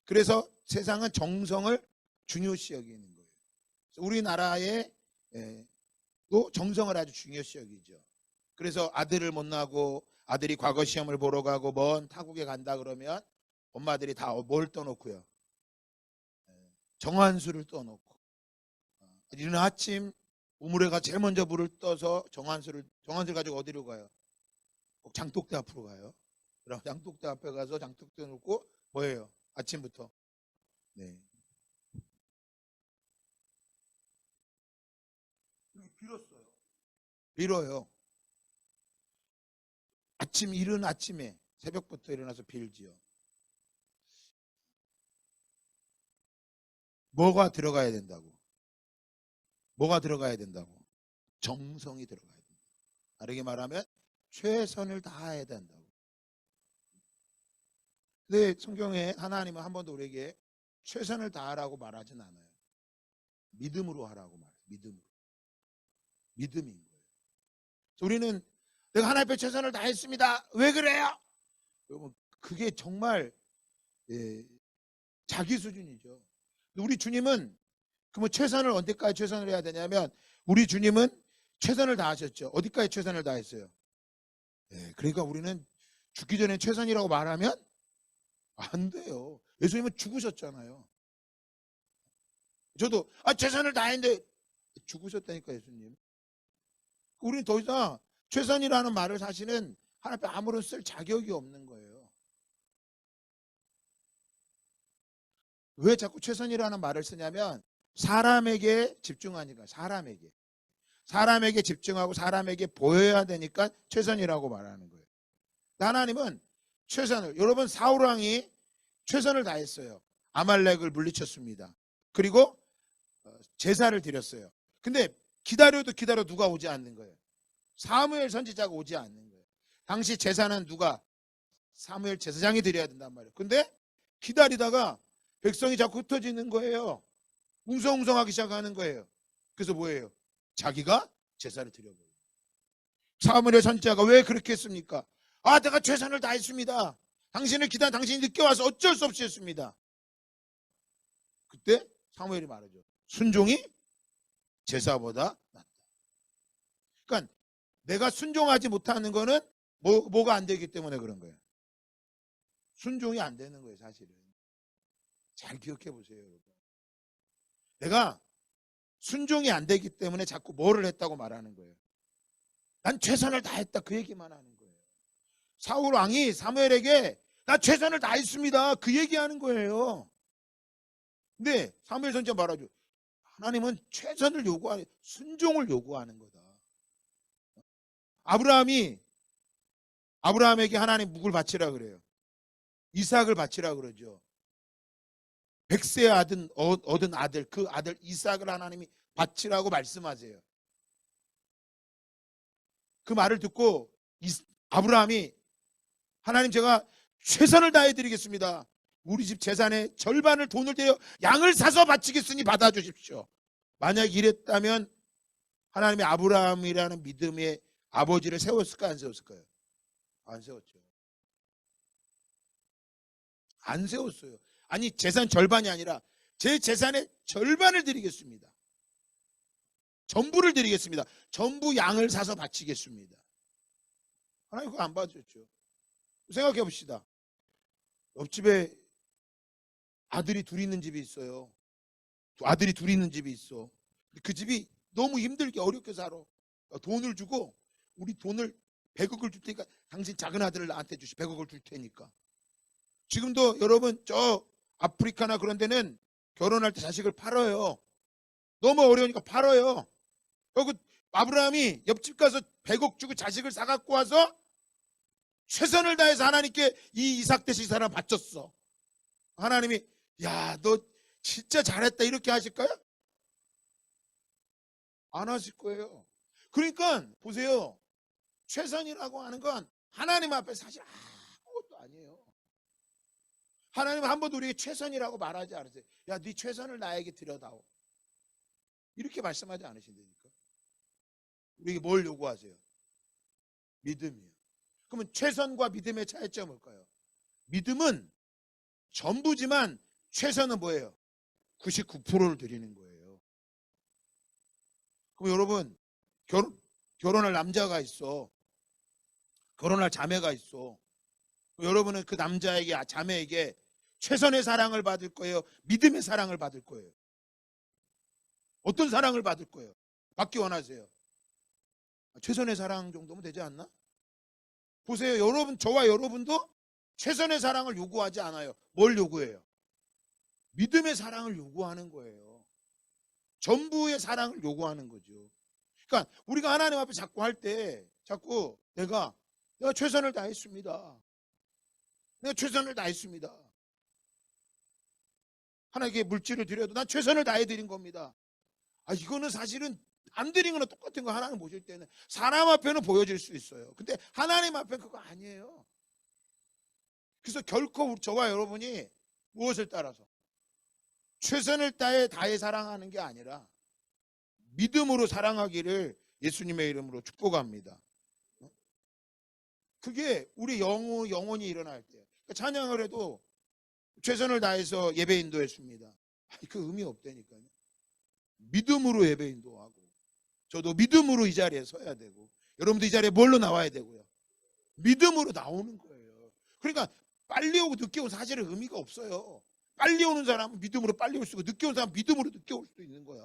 그래서 세상은 정성을 중요시 여기는 거예요. 우리나라에 또 정성을 아주 중요시 여기죠. 그래서 아들을 못 낳고 아들이 과거 시험을 보러 가고 먼 타국에 간다 그러면 엄마들이 다 뭘 떠놓고요? 정한수를 떠놓고, 이른 아침 우물에가 제일 먼저 물을 떠서 정한수를 가지고 어디로 가요? 꼭 장독대 앞으로 가요. 그럼 장독대 앞에 가서 장독대 놓고 뭐예요? 아침부터 빌었어요. 빌어요. 이른 아침에 새벽부터 일어나서 빌지요. 뭐가 들어가야 된다고? 뭐가 들어가야 된다고? 정성이 들어가야 된다. 다르게 말하면 최선을 다해야 된다고. 근데 성경에 하나님은 한 번도 우리에게 최선을 다하라고 말하진 않아요. 믿음으로 하라고 말해요. 믿음인 거예요. 우리는 내가 하나님 앞에 최선을 다했습니다. 왜 그래요? 여러분, 그게 정말 자기 수준이죠. 우리 주님은 그러면 최선을 언제까지 최선을 해야 되냐면, 우리 주님은 최선을 다하셨죠. 어디까지 최선을 다했어요? 그러니까 우리는 죽기 전에 최선이라고 말하면 안 돼요. 예수님은 죽으셨잖아요. 저도 최선을 다했는데 죽으셨다니까 예수님. 우리는 더 이상 최선이라는 말을 사실은 하나님 앞에 아무런 쓸 자격이 없는 거예요. 왜 자꾸 최선이라는 말을 쓰냐면, 사람에게 집중하니까. 사람에게 집중하고 사람에게 보여야 되니까 최선이라고 말하는 거예요. 하나님은 최선을, 여러분, 사울왕이 최선을 다했어요. 아말렉을 물리쳤습니다. 그리고 제사를 드렸어요. 근데 기다려도 누가 오지 않는 거예요. 사무엘 선지자가 오지 않는 거예요. 당시 제사는 누가? 사무엘 제사장이 드려야 된단 말이에요. 근데 기다리다가 백성이 자꾸 흩어지는 거예요. 웅성웅성하기 시작하는 거예요. 그래서 뭐예요? 자기가 제사를 드려버려요. 사무엘 선지자가 왜 그렇게 했습니까? 내가 최선을 다했습니다. 당신이 늦게 와서 어쩔 수 없이 했습니다. 그때 사무엘이 말하죠. 순종이 제사보다 낫다. 그러니까 내가 순종하지 못하는 거는 뭐가 안 되기 때문에 그런 거예요. 순종이 안 되는 거예요, 사실은. 잘 기억해 보세요, 여러분. 내가 순종이 안 되기 때문에 자꾸 뭐를 했다고 말하는 거예요. 난 최선을 다했다, 그 얘기만 하는 거예요. 사울 왕이 사무엘에게 나 최선을 다했습니다, 그 얘기하는 거예요. 근데 사무엘 선지자 말하죠. 하나님은 최선을 요구하는, 순종을 요구하는 거다. 아브라함에게 하나님 묵을 바치라 그래요. 이삭을 바치라 그러죠. 100세 얻은 아들, 그 아들 이삭을 하나님이 바치라고 말씀하세요. 그 말을 듣고 아브라함이, 하나님, 제가 최선을 다해 드리겠습니다. 우리 집 재산의 절반을 돈을 들여 양을 사서 바치겠으니 받아주십시오. 만약 이랬다면 하나님이 아브라함이라는 믿음의 아버지를 세웠을까, 안 세웠을까요? 안 세웠죠. 안 세웠어요. 아니, 재산 절반이 아니라 제 재산의 절반을 드리겠습니다. 전부를 드리겠습니다. 전부 양을 사서 바치겠습니다. 하나님 그거 안 봐줬죠. 생각해 봅시다. 옆집에 아들이 둘 있는 집이 있어요. 아들이 둘 있는 집이 있어. 그 집이 너무 힘들게 어렵게 살아. 돈을 주고 우리 돈을 100억을 줄 테니까 당신 작은 아들을 나한테 주시. 100억을 줄 테니까. 지금도 여러분 저 아프리카나 그런 데는 결혼할 때 자식을 팔아요. 너무 어려우니까 팔아요. 그리고 아브라함이 옆집 가서 100억 주고 자식을 사갖고 와서 최선을 다해서 하나님께 이 이삭 대신 사람 바쳤어. 하나님이 야, 너 진짜 잘했다 이렇게 하실까요? 안 하실 거예요. 그러니까 보세요. 최선이라고 하는 건 하나님 앞에 사실 아무것도 아니에요. 하나님은 한 번도 우리에게 최선이라고 말하지 않으세요. 야, 네 최선을 나에게 드려다오. 이렇게 말씀하지 않으신다니까. 우리에게 뭘 요구하세요? 믿음이요. 그러면 최선과 믿음의 차이점은 뭘까요? 믿음은 전부지만 최선은 뭐예요? 99%를 드리는 거예요. 그럼 여러분 결혼할 남자가 있어. 결혼할 자매가 있어. 여러분은 그 남자에게 자매에게 최선의 사랑을 받을 거예요? 믿음의 사랑을 받을 거예요? 어떤 사랑을 받을 거예요? 받기 원하세요? 최선의 사랑 정도면 되지 않나? 보세요. 여러분, 저와 여러분도 최선의 사랑을 요구하지 않아요. 뭘 요구해요? 믿음의 사랑을 요구하는 거예요. 전부의 사랑을 요구하는 거죠. 그러니까 우리가 하나님 앞에 자꾸 할 때 자꾸 내가 최선을 다했습니다. 내가 최선을 다했습니다. 하나님께 물질을 드려도 난 최선을 다해드린 겁니다. 이거는 사실은 안 드린 거는 똑같은 거. 하나님 보실 때는 사람 앞에는 보여질 수 있어요. 근데 하나님 앞에는 그거 아니에요. 그래서 결코 저와 여러분이 무엇을 따라서 최선을 다해 사랑하는 게 아니라 믿음으로 사랑하기를 예수님의 이름으로 축복합니다. 그게 우리 영혼이 일어날 때 찬양을 해도 최선을 다해서 예배 인도했습니다. 그 의미 없다니까요. 믿음으로 예배 인도하고 저도 믿음으로 이 자리에 서야 되고 여러분도 이 자리에 뭘로 나와야 되고요? 믿음으로 나오는 거예요. 그러니까 빨리 오고 늦게 오고 사실은 의미가 없어요. 빨리 오는 사람은 믿음으로 빨리 올 수 있고 늦게 오는 사람은 믿음으로 늦게 올 수도 있는 거야.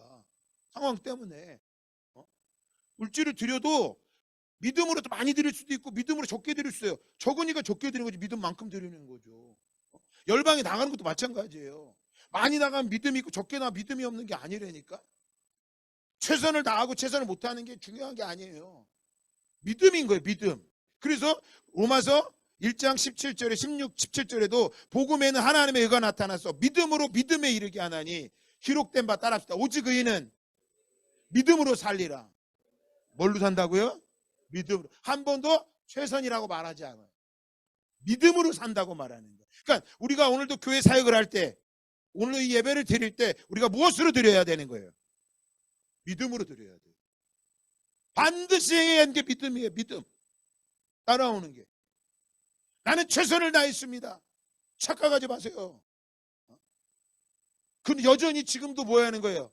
상황 때문에. 물질을 드려도 믿음으로 또 많이 드릴 수도 있고 믿음으로 적게 드릴 수 있어요. 적으니까 적게 드리는 거지 믿음만큼 드리는 거죠. 열방에 나가는 것도 마찬가지예요. 많이 나가면 믿음이 있고 적게 나가면 믿음이 없는 게 아니라니까. 최선을 다하고 최선을 못하는 게 중요한 게 아니에요. 믿음인 거예요. 믿음. 그래서 로마서 1장 17절에 16, 17절에도 복음에는 하나님의 의가 나타나서 믿음으로 믿음에 이르게 하나니 기록된 바 따라합시다. 오직 의인은 믿음으로 살리라. 뭘로 산다고요? 믿음으로. 한 번도 최선이라고 말하지 않아요. 믿음으로 산다고 말하는 거예요. 그러니까 우리가 오늘도 교회 사역을 할 때 오늘 이 예배를 드릴 때 우리가 무엇으로 드려야 되는 거예요? 믿음으로 드려야 돼요. 반드시 해야 하는 게 믿음이에요. 믿음. 따라오는 게. 나는 최선을 다했습니다. 착각하지 마세요. 그럼 여전히 지금도 뭐 하는 거예요?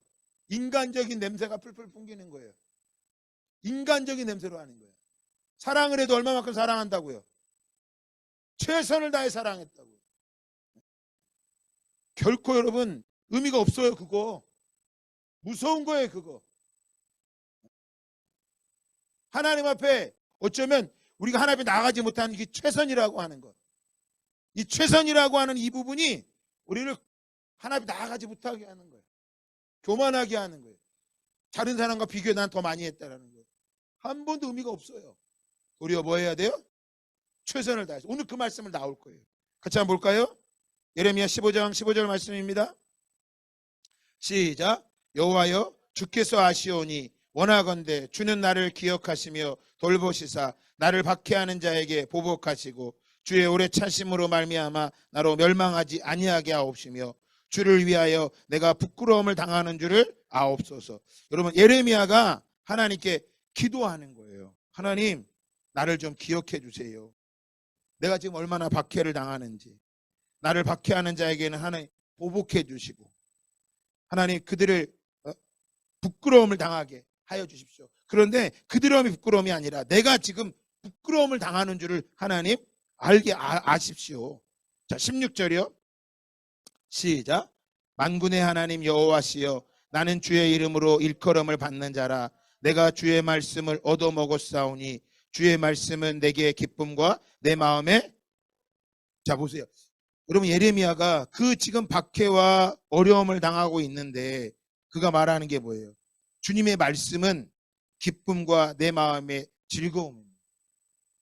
인간적인 냄새가 풀풀 풍기는 거예요. 인간적인 냄새로 하는 거예요. 사랑을 해도 얼마만큼 사랑한다고요? 최선을 다해 사랑했다고요. 결코 여러분 의미가 없어요. 그거 무서운 거예요. 그거 하나님 앞에 어쩌면 우리가 하나님 앞에 나가지 못하는 이 최선이라고 하는 것, 이 최선이라고 하는 이 부분이 우리를 하나님 앞에 나가지 못하게 하는 거예요. 교만하게 하는 거예요. 다른 사람과 비교해 난 더 많이 했다라는 거예요. 한 번도 의미가 없어요. 우리가 뭐 해야 돼요? 최선을 다해서. 오늘 그 말씀을 나올 거예요. 같이 한번 볼까요? 예레미야 15장 15절 말씀입니다. 시작. 여호와여 주께서 아시오니 원하건대 주는 나를 기억하시며 돌보시사 나를 박해하는 자에게 보복하시고 주의 오래 차심으로 말미암아 나로 멸망하지 아니하게 하옵시며 주를 위하여 내가 부끄러움을 당하는 줄을 아옵소서. 여러분 예레미야가 하나님께 기도하는 거예요. 하나님 나를 좀 기억해 주세요. 내가 지금 얼마나 박해를 당하는지. 나를 박해하는 자에게는 하나님 보복해 주시고 하나님 그들을 부끄러움을 당하게 하여 주십시오. 그런데 그들의 부끄러움이 아니라 내가 지금 부끄러움을 당하는 줄을 하나님 알게 아십시오. 자 16절이요. 시작. 만군의 하나님 여호와시여 나는 주의 이름으로 일컬음을 받는 자라. 내가 주의 말씀을 얻어먹었사오니 주의 말씀은 내게 기쁨과 내 마음에. 자 보세요. 여러분 예레미야가 그 지금 박해와 어려움을 당하고 있는데 그가 말하는 게 뭐예요? 주님의 말씀은 기쁨과 내 마음의 즐거움입니다.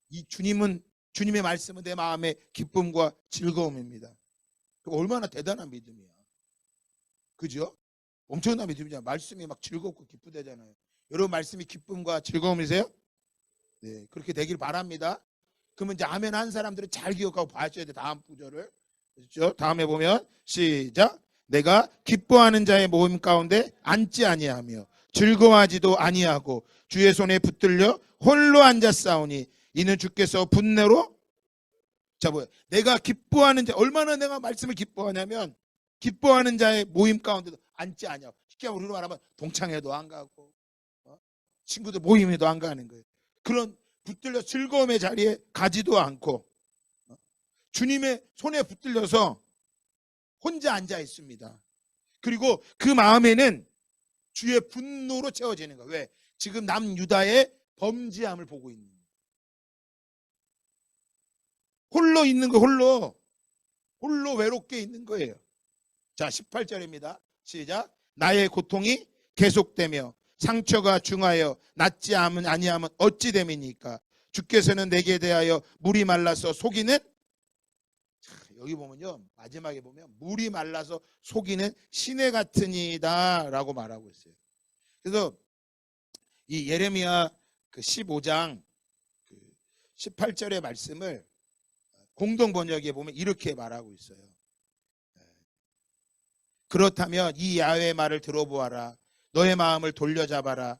이 주님의 말씀은 내 마음의 기쁨과 즐거움입니다. 얼마나 대단한 믿음이야. 그죠? 엄청난 믿음이잖아요. 말씀이 막 즐겁고 기쁘대잖아요. 여러분 말씀이 기쁨과 즐거움이세요? 네, 그렇게 되길 바랍니다. 그러면 이제 아멘 한 사람들은 잘 기억하고 봐셔야 돼. 다음 구절을. 그렇죠? 다음에 보면 시작. 내가 기뻐하는 자의 모임 가운데 앉지 아니하며 즐거워하지도 아니하고 주의 손에 붙들려 홀로 앉았사오니 이는 주께서 분내로. 자 뭐야? 내가 기뻐하는 자, 얼마나 내가 말씀을 기뻐하냐면 기뻐하는 자의 모임 가운데도 앉지 아니하고, 쉽게 우리로 말하면 동창회도 안 가고 친구들 모임에도 안 가는 거예요. 그런 붙들려 즐거움의 자리에 가지도 않고 주님의 손에 붙들려서 혼자 앉아 있습니다. 그리고 그 마음에는 주의 분노로 채워지는 거예요. 왜? 지금 남유다의 범죄함을 보고 있는 거예요. 홀로 있는 거, 홀로 외롭게 있는 거예요. 자 18절입니다. 시작. 나의 고통이 계속되며 상처가 중하여 낫지 아니하면 어찌 됨이니까 주께서는 내게 대하여 물이 말라서 속이는. 여기 보면요 마지막에 보면 물이 말라서 속이는 시내 같으니이다 라고 말하고 있어요. 그래서 이 예레미야 그 15장 18절의 말씀을 공동 번역에 보면 이렇게 말하고 있어요. 그렇다면 이 야훼의 말을 들어보아라. 너의 마음을 돌려잡아라.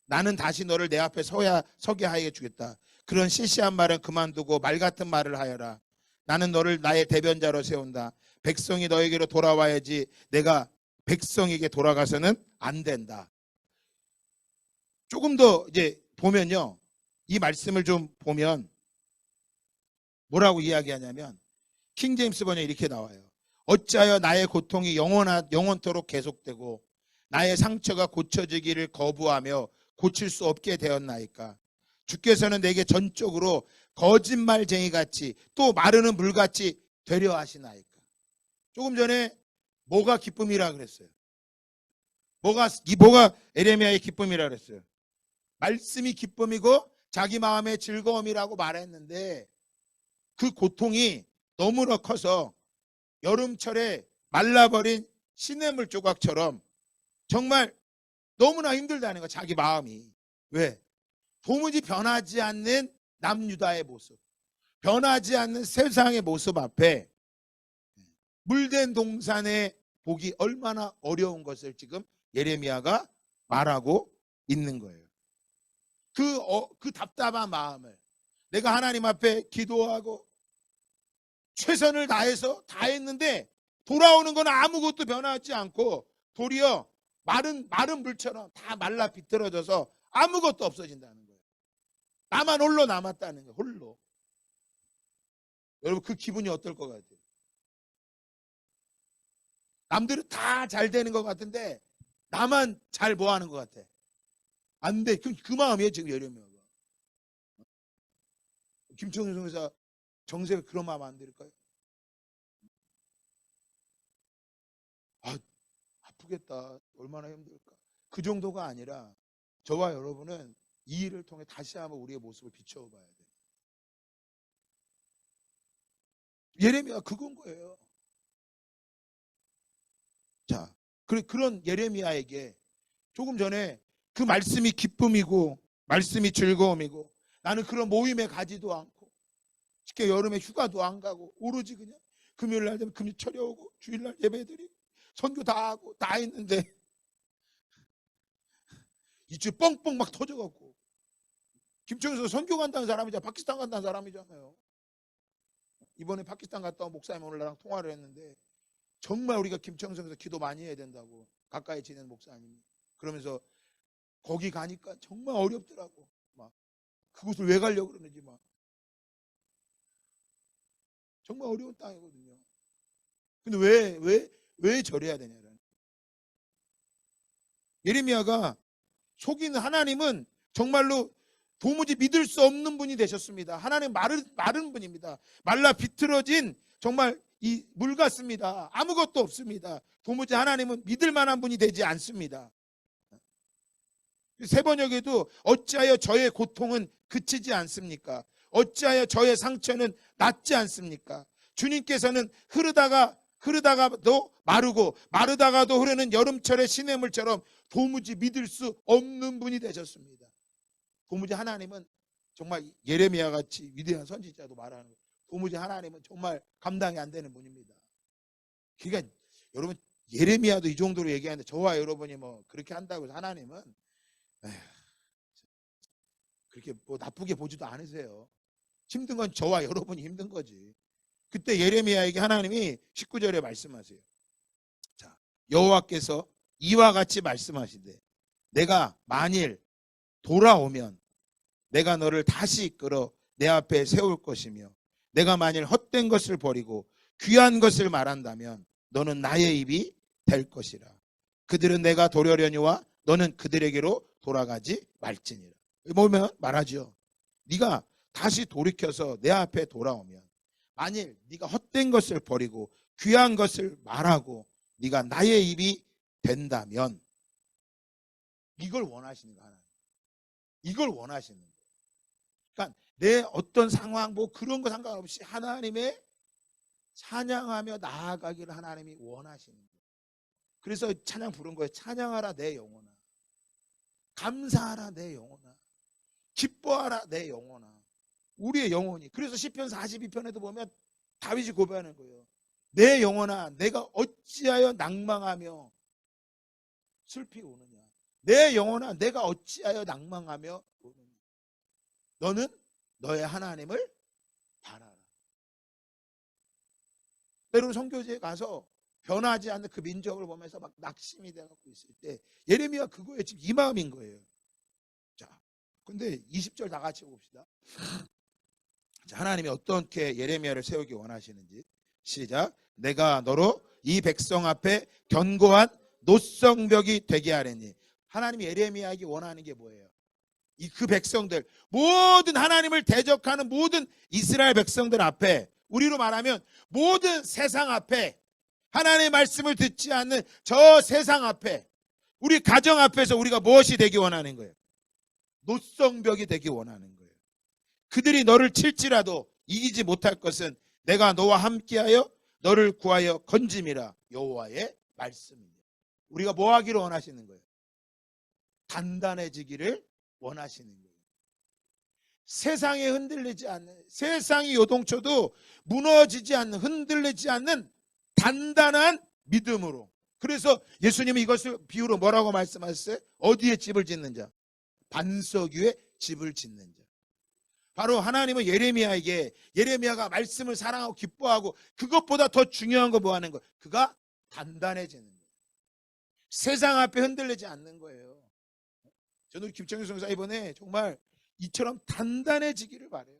나는 다시 너를 내 앞에 서게 하여 주겠다. 그런 시시한 말은 그만두고 말 같은 말을 하여라. 나는 너를 나의 대변자로 세운다. 백성이 너에게로 돌아와야지 내가 백성에게 돌아가서는 안 된다. 조금 더 이제 보면요. 이 말씀을 좀 보면 뭐라고 이야기하냐면 킹 제임스 번역에 이렇게 나와요. 어찌하여 나의 고통이 영원토록 계속되고 나의 상처가 고쳐지기를 거부하며 고칠 수 없게 되었나이까. 주께서는 내게 전적으로 거짓말쟁이같이 또 마르는 물같이 되려 하시나이까. 조금 전에 뭐가 기쁨이라 그랬어요? 뭐가 에레미야의 기쁨이라 그랬어요? 말씀이 기쁨이고 자기 마음의 즐거움이라고 말했는데 그 고통이 너무나 커서 여름철에 말라버린 시냇물 조각처럼 정말 너무나 힘들다는 거. 자기 마음이. 왜? 도무지 변하지 않는 남유다의 모습, 변하지 않는 세상의 모습 앞에 물된 동산의 보기 얼마나 어려운 것을 지금 예레미야가 말하고 있는 거예요. 그 답답한 마음을 내가 하나님 앞에 기도하고 최선을 다해서 다 했는데 돌아오는 건 아무것도 변하지 않고 도리어 마른 물처럼 다 말라 비틀어져서 아무것도 없어진다는 거예요. 나만 홀로 남았다는 거예요. 홀로. 여러분 그 기분이 어떨 것 같아요? 남들은 다 잘 되는 것 같은데 나만 잘 뭐하는 것 같아. 안 돼. 그 마음이에요 지금 예레미야가. 김청준 선교사 정세가 그런 마음 안 들을까요? 아프겠다. 얼마나 힘들까. 그 정도가 아니라 저와 여러분은 이 일을 통해 다시 한번 우리의 모습을 비춰봐야 돼요. 예레미야가 그건 거예요. 자, 그런 예레미야에게 조금 전에 그 말씀이 기쁨이고 말씀이 즐거움이고 나는 그런 모임에 가지도 않고 쉽게 여름에 휴가도 안 가고 오로지 그냥 금요일 날 되면 금요 차려오고 주일날 예배드리고 선교 다 하고 다 했는데 이주 뻥뻥 막 터져갖고 김청에서 선교 간다는 사람이잖아. 파키스탄 간다는 사람이잖아요. 이번에 파키스탄 갔다 온 목사님 오늘 나랑 통화를 했는데 정말 우리가 김청성에서 기도 많이 해야 된다고. 가까이 지내는 목사님이 그러면서 거기 가니까 정말 어렵더라고. 막 그곳을 왜 가려고 그러는지 막 정말 어려운 땅이거든요. 근데 왜 절해야 되냐는. 예레미야가 속이는 하나님은 정말로 도무지 믿을 수 없는 분이 되셨습니다. 하나님 마른 분입니다. 말라 비틀어진 정말 이 물 같습니다. 아무것도 없습니다. 도무지 하나님은 믿을 만한 분이 되지 않습니다. 세 번역에도 어찌하여 저의 고통은 그치지 않습니까? 어찌하여 저의 상처는 낫지 않습니까? 주님께서는 흐르다가도 마르고 마르다가도 흐르는 여름철의 시냇물처럼 도무지 믿을 수 없는 분이 되셨습니다. 도무지 하나님은 정말 예레미야 같이 위대한 선지자도 말하는 거예요. 도무지 하나님은 정말 감당이 안 되는 분입니다. 그러니까 여러분 예레미야도 이 정도로 얘기하는데 저와 여러분이 뭐 그렇게 한다고 해서 하나님은 그렇게 뭐 나쁘게 보지도 않으세요. 힘든 건 저와 여러분이 힘든 거지. 그때 예레미야에게 하나님이 19절에 말씀하세요. 자, 여호와께서 이와 같이 말씀하시되 내가 만일 돌아오면 내가 너를 다시 이끌어 내 앞에 세울 것이며 내가 만일 헛된 것을 버리고 귀한 것을 말한다면 너는 나의 입이 될 것이라. 그들은 내가 도려려니와 너는 그들에게로 돌아가지 말지니라. 뭐면 말하죠. 네가 다시 돌이켜서 내 앞에 돌아오면 만일 네가 헛된 것을 버리고 귀한 것을 말하고 네가 나의 입이 된다면 이걸 원하시는 거야. 이걸 원하시는 거예요. 그러니까 내 어떤 상황 뭐 그런 거 상관없이 하나님의 찬양하며 나아가기를 하나님이 원하시는 거예요. 그래서 찬양 부른 거예요. 찬양하라 내 영혼아. 감사하라 내 영혼아. 기뻐하라 내 영혼아. 우리의 영혼이. 그래서 시편 42편에도 보면 다윗이 고백하는 거예요. 내 영혼아 내가 어찌하여 낭망하며 슬피 우느냐. 내 영혼아 내가 어찌하여 낭망하며 우느냐. 너는 너의 하나님을 바라라. 때로는 선교지에 가서 변하지 않는 그 민족을 보면서 막 낙심이 돼갖고 있을 때 예레미야 그거에 지금 이 마음인 거예요. 자, 근데 20절 다 같이 봅시다. 자, 하나님이 어떻게 예레미야를 세우기 원하시는지 시작. 내가 너로 이 백성 앞에 견고한 노성벽이 되게 하려니. 하나님이 예레미야에게 원하는 게 뭐예요? 그 백성들 모든 하나님을 대적하는 모든 이스라엘 백성들 앞에 우리로 말하면 모든 세상 앞에 하나님의 말씀을 듣지 않는 저 세상 앞에 우리 가정 앞에서 우리가 무엇이 되기 원하는 거예요? 노성벽이 되기 원하는 거예요. 그들이 너를 칠지라도 이기지 못할 것은 내가 너와 함께하여 너를 구하여 건짐이라. 여호와의 말씀입니다. 우리가 뭐 하기를 원하시는 거예요? 단단해지기를 원하시는 거예요. 세상에 흔들리지 않는, 세상이 요동쳐도 무너지지 않는, 흔들리지 않는 단단한 믿음으로. 그래서 예수님이 이것을 비유로 뭐라고 말씀하셨어요? 어디에 집을 짓는 자? 반석 위에 집을 짓는 자. 바로 하나님은 예레미야에게, 예레미야가 말씀을 사랑하고 기뻐하고 그것보다 더 중요한 거 뭐 하는 거예요? 그가 단단해지는 거예요. 세상 앞에 흔들리지 않는 거예요. 저는 김청규 성사 이번에 정말 이처럼 단단해지기를 바라요.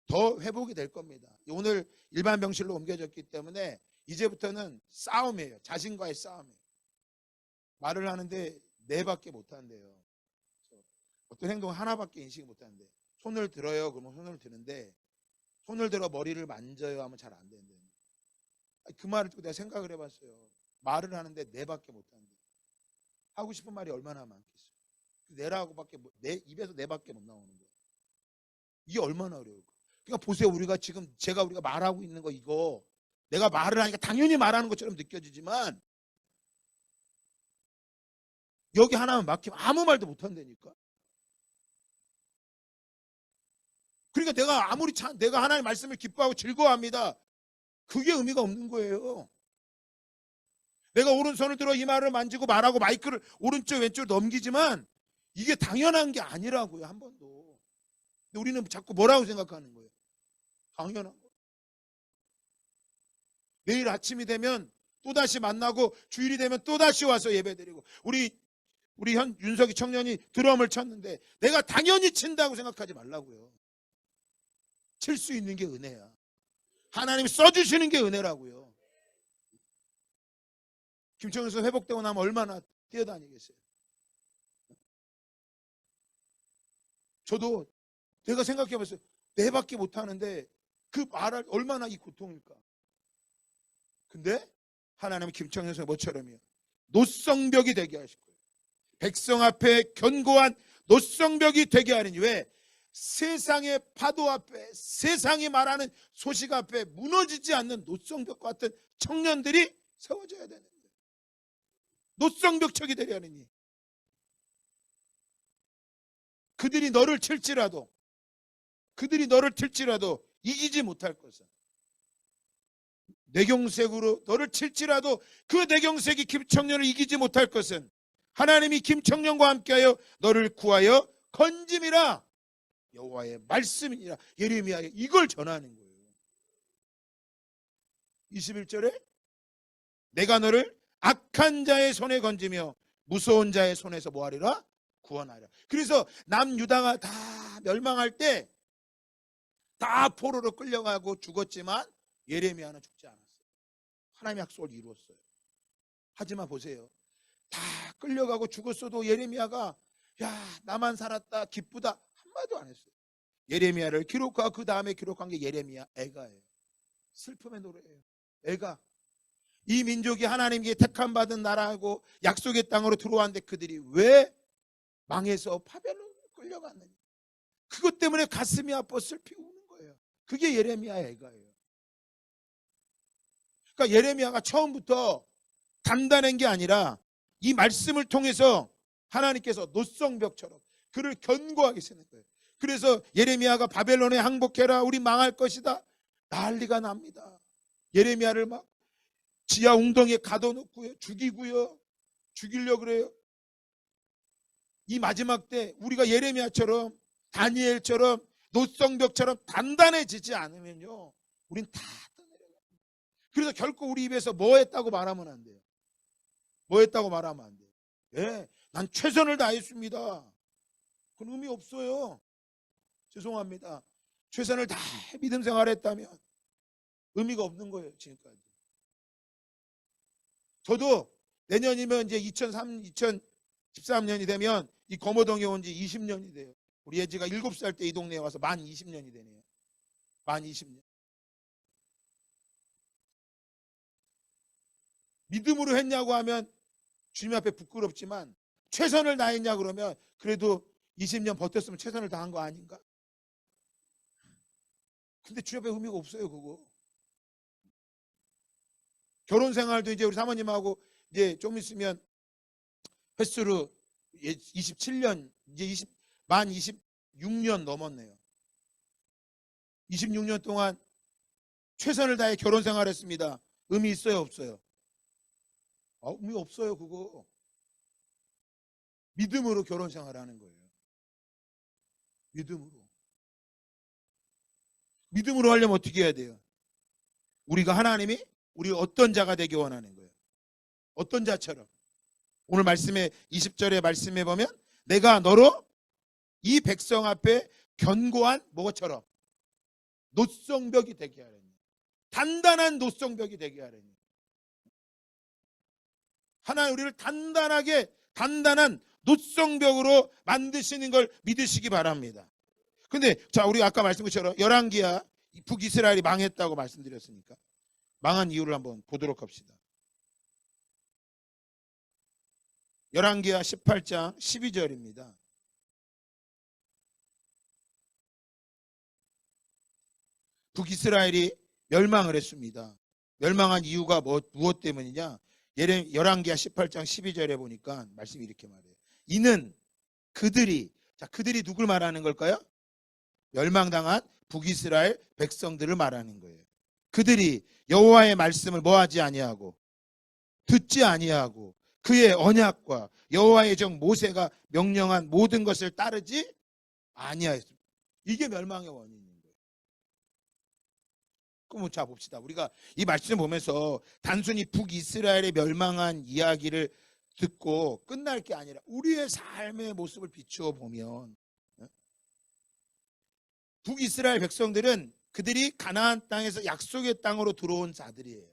더 회복이 될 겁니다. 오늘 일반 병실로 옮겨졌기 때문에 이제부터는 싸움이에요. 자신과의 싸움이에요. 말을 하는데 네밖에 못한대요. 어떤 행동 하나밖에 인식을 못하는데 손을 들어요. 그러면 손을 드는데 손을 들어 머리를 만져요 하면 잘 안 되는데 그 말을 듣고 내가 생각을 해봤어요. 말을 하는데 네밖에 못하는데 하고 싶은 말이 얼마나 많겠어요. 네라고밖에 내 입에서 네밖에 못 나오는 거예요. 이게 얼마나 어려울까. 그러니까 보세요. 우리가 지금 우리가 말하고 있는 거 이거 내가 말을 하니까 당연히 말하는 것처럼 느껴지지만 여기 하나만 막히면 아무 말도 못 한다니까. 그러니까 내가 아무리 내가 하나님의 말씀을 기뻐하고 즐거워합니다. 그게 의미가 없는 거예요. 내가 오른손을 들어 이 말을 만지고 말하고 마이크를 오른쪽 왼쪽으로 넘기지만 이게 당연한 게 아니라고요. 한 번도. 근데 우리는 자꾸 뭐라고 생각하는 거예요? 당연한 거. 내일 아침이 되면 또다시 만나고 주일이 되면 또다시 와서 예배드리고 우리 윤석이 청년이 드럼을 쳤는데 내가 당연히 친다고 생각하지 말라고요. 칠 수 있는 게 은혜야. 하나님이 써주시는 게 은혜라고요. 김청현 선수 회복되고 나면 얼마나 뛰어다니겠어요. 저도 내가 생각해봤어요. 내밖에 못하는데 그 말할 얼마나 이 고통일까. 근데 하나님은 김청년 선생 뭐처럼이요, 노성벽이 되게 하실 거예요. 백성 앞에 견고한 노성벽이 되게 하느니, 왜? 세상의 파도 앞에, 세상이 말하는 소식 앞에 무너지지 않는 노성벽 같은 청년들이 세워져야 되는 거예요. 노성벽척이 되려 하느니, 그들이 너를 칠지라도 이기지 못할 것은, 뇌경색으로 너를 칠지라도 그 뇌경색이 김청년을 이기지 못할 것은 하나님이 김청년과 함께하여 너를 구하여 건짐이라 여호와의 말씀이니라. 예레미야에 이걸 전하는 거예요. 21절에 내가 너를 악한 자의 손에 건지며 무서운 자의 손에서 뭐하리라? 구원하리라. 그래서 남유다가 다 멸망할 때 다 포로로 끌려가고 죽었지만 예레미야는 죽지 않았어요. 하나님의 약속을 이루었어요. 하지만 보세요, 다 끌려가고 죽었어도 예레미야가 야 나만 살았다 기쁘다 한마디도 안 했어요. 예레미야를 기록하고 그 다음에 기록한 게 예레미야 애가예요. 슬픔의 노래예요. 애가. 이 민족이 하나님께 택함받은 나라하고 약속의 땅으로 들어왔는데 그들이 왜 망해서 바벨론으로 끌려갔느냐, 그것 때문에 가슴이 아파 슬피 우는 거예요. 그게 예레미야 애가예요. 그러니까 예레미야가 처음부터 단단한 게 아니라 이 말씀을 통해서 하나님께서 노성벽처럼 그를 견고하게 세는 거예요. 그래서 예레미야가 바벨론에 항복해라 우리 망할 것이다 난리가 납니다. 예레미야를 막 지하 웅덩이에 가둬놓고요, 죽이려고 그래요. 이 마지막 때 우리가 예레미야처럼 다니엘처럼 노성벽처럼 단단해지지 않으면요 우린 다 떠내려가요. 그래서 결코 우리 입에서 뭐 했다고 말하면 안 돼요. 뭐 했다고 말하면 안 돼요. 예, 난 최선을 다했습니다. 그건 의미 없어요. 죄송합니다. 최선을 다 믿음 생활했다면 의미가 없는 거예요. 지금까지. 저도 내년이면 이제 2013년이 되면 이 검호동에 온 지 20년이 돼요. 우리 예지가 7살 때 이 동네에 와서 만 20년이 되네요. 만 20년. 믿음으로 했냐고 하면 주님 앞에 부끄럽지만 최선을 다했냐 그러면 그래도 20년 버텼으면 최선을 다한 거 아닌가? 근데 주님 앞에 의미가 없어요 그거. 결혼 생활도 이제 우리 사모님하고 이제 좀 있으면 횟수로 27년 이제 만 26년 넘었네요. 26년 동안 최선을 다해 결혼 생활했습니다. 의미 있어요 없어요? 의미 없어요 그거. 믿음으로 결혼 생활하는 거예요. 믿음으로 하려면 어떻게 해야 돼요? 우리가 하나님이 우리 어떤 자가 되기 원하는 거예요. 어떤 자처럼. 오늘 말씀에 20절의 말씀에 보면 내가 너로 이 백성 앞에 견고한 뭐처럼 노성벽이 되게 하려니, 단단한 노성벽이 되게 하려니. 하나님 우리를 단단한 노성벽으로 만드시는 걸 믿으시기 바랍니다. 근데 자 우리 아까 말씀드린 것처럼 열왕기야 북이스라엘이 망했다고 말씀드렸으니까 망한 이유를 한번 보도록 합시다. 열왕기야 18장 12절입니다. 북이스라엘이 멸망을 했습니다. 멸망한 이유가 무엇 때문이냐? 열왕기야 18장 12절에 보니까 말씀이 이렇게 말해요. 이는 그들이 누굴 말하는 걸까요? 멸망당한 북이스라엘 백성들을 말하는 거예요. 그들이 여호와의 말씀을 뭐하지 아니하고 듣지 아니하고 그의 언약과 여호와의 종 모세가 명령한 모든 것을 따르지 아니하였습니다. 이게 멸망의 원인인 거예요. 그럼 자 봅시다. 우리가 이 말씀 보면서 단순히 북이스라엘의 멸망한 이야기를 듣고 끝날 게 아니라 우리의 삶의 모습을 비추어 보면 북이스라엘 백성들은 그들이 가나안 땅에서 약속의 땅으로 들어온 자들이에요.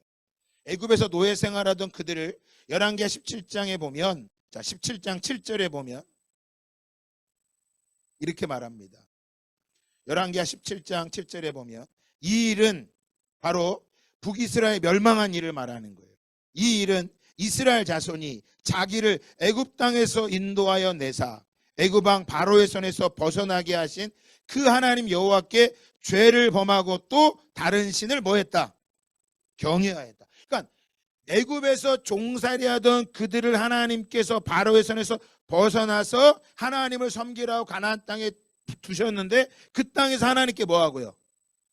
애굽에서 노예 생활하던 그들을 열왕기하 17장에 보면, 자 17장 7절에 보면 이렇게 말합니다. 열왕기하 17장 7절에 보면 이 일은 바로 북이스라엘 멸망한 일을 말하는 거예요. 이 일은 이스라엘 자손이 자기를 애굽 땅에서 인도하여 내사 애굽 왕 바로의 손에서 벗어나게 하신 그 하나님 여호와께 죄를 범하고 또 다른 신을 뭐했다? 경외하였다. 그러니까 애굽에서 종살이하던 그들을 하나님께서 바로의 손에서 벗어나서 하나님을 섬기라고 가나안 땅에 두셨는데 그 땅에서 하나님께 뭐하고요?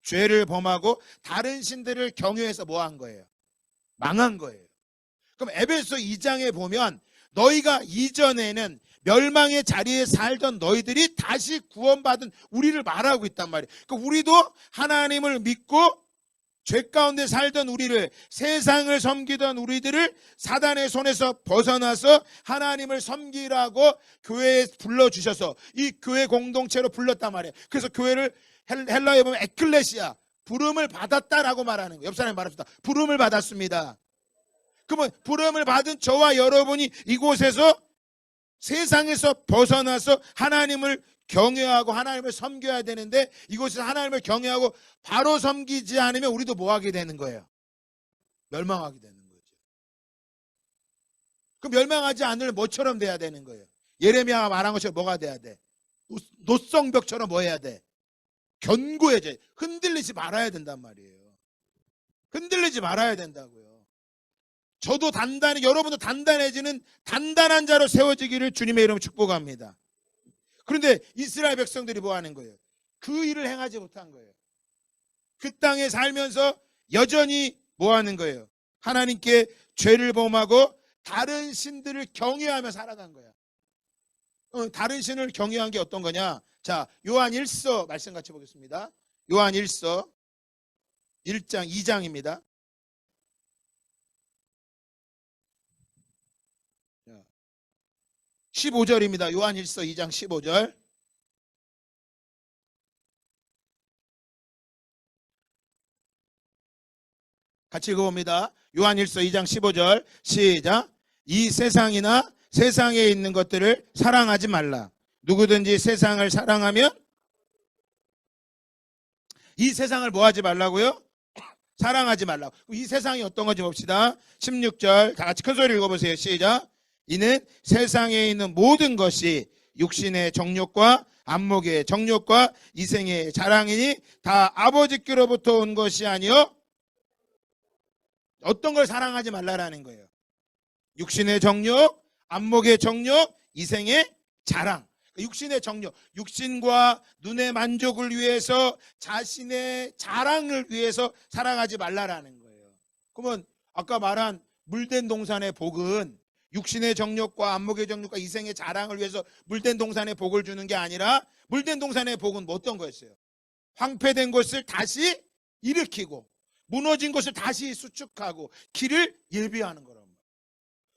죄를 범하고 다른 신들을 경외해서 뭐한 거예요? 망한 거예요. 그럼 에베소 2장에 보면 너희가 이전에는 멸망의 자리에 살던 너희들이 다시 구원받은 우리를 말하고 있단 말이에요. 그러니까 우리도 하나님을 믿고 죄 가운데 살던 우리를, 세상을 섬기던 우리들을 사단의 손에서 벗어나서 하나님을 섬기라고 교회에 불러주셔서 이 교회 공동체로 불렀단 말이에요. 그래서 교회를 헬라어에 보면 에클레시아, 부름을 받았다라고 말하는 거예요. 옆 사람이 말합시다. 부름을 받았습니다. 그러면 부름을 받은 저와 여러분이 이곳에서 세상에서 벗어나서 하나님을 경외하고 하나님을 섬겨야 되는데 이곳에서 하나님을 경외하고 바로 섬기지 않으면 우리도 뭐 하게 되는 거예요? 멸망하게 되는 거죠. 그럼 멸망하지 않으면 뭐처럼 돼야 되는 거예요? 예레미야가 말한 것처럼 뭐가 돼야 돼? 노성벽처럼 뭐 해야 돼? 견고해져. 흔들리지 말아야 된단 말이에요. 흔들리지 말아야 된다고요. 저도 단단히, 여러분도 단단해지는 단단한 자로 세워지기를 주님의 이름으로 축복합니다. 그런데 이스라엘 백성들이 뭐 하는 거예요? 그 일을 행하지 못한 거예요. 그 땅에 살면서 여전히 뭐 하는 거예요? 하나님께 죄를 범하고 다른 신들을 경외하며 살아간 거야. 다른 신을 경외한 게 어떤 거냐? 자, 요한 1서 말씀 같이 보겠습니다. 요한 1서 1장 2장입니다. 15절입니다. 요한 1서 2장 15절. 같이 읽어봅니다. 요한 1서 2장 15절 시작. 이 세상이나 세상에 있는 것들을 사랑하지 말라. 누구든지 세상을 사랑하면 이 세상을 뭐 하지 말라고요? 사랑하지 말라고. 이 세상이 어떤 건지 봅시다. 16절 다 같이 큰 소리 읽어보세요. 시작. 이는 세상에 있는 모든 것이 육신의 정욕과 안목의 정욕과 이생의 자랑이니 다 아버지께로부터 온 것이 아니요 어떤 걸 사랑하지 말라라는 거예요. 육신의 정욕, 안목의 정욕, 이생의 자랑. 육신의 정욕, 육신과 눈의 만족을 위해서 자신의 자랑을 위해서 사랑하지 말라라는 거예요. 그러면 아까 말한 물된 동산의 복은 육신의 정욕과 안목의 정욕과 이생의 자랑을 위해서 물된 동산의 복을 주는 게 아니라 물된 동산의 복은 뭐 어떤 거였어요? 황폐된 것을 다시 일으키고 무너진 것을 다시 수축하고 길을 예비하는 거란 말이에요.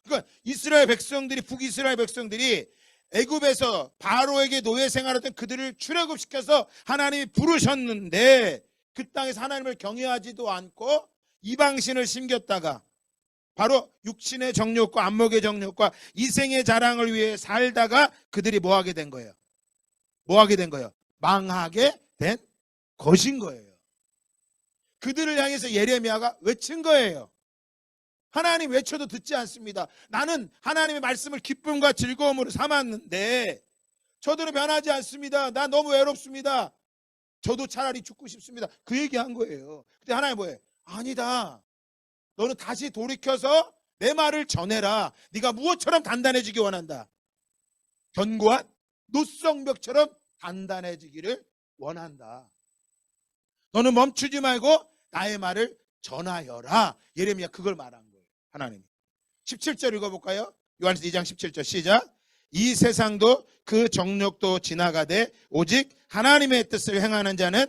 그러니까 이스라엘 백성들이, 북이스라엘 백성들이 애굽에서 바로에게 노예 생활했던 그들을 출애굽시켜서 하나님이 부르셨는데 그 땅에서 하나님을 경외하지도 않고 이방신을 심겼다가 바로 육신의 정욕과 안목의 정욕과 이생의 자랑을 위해 살다가 그들이 뭐 하게 된 거예요? 뭐 하게 된 거예요? 망하게 된 것인 거예요. 그들을 향해서 예레미야가 외친 거예요. 하나님 외쳐도 듣지 않습니다. 나는 하나님의 말씀을 기쁨과 즐거움으로 삼았는데 저들은 변하지 않습니다. 나 너무 외롭습니다. 저도 차라리 죽고 싶습니다. 그 얘기한 거예요. 근데 하나님 뭐예요? 아니다. 너는 다시 돌이켜서 내 말을 전해라. 네가 무엇처럼 단단해지기 원한다? 견고한 노성벽처럼 단단해지기를 원한다. 너는 멈추지 말고 나의 말을 전하여라. 예레미야 그걸 말한 거예요. 하나님이. 17절 읽어볼까요? 요한일서 2장 17절 시작. 이 세상도 그 정욕도 지나가되 오직 하나님의 뜻을 행하는 자는,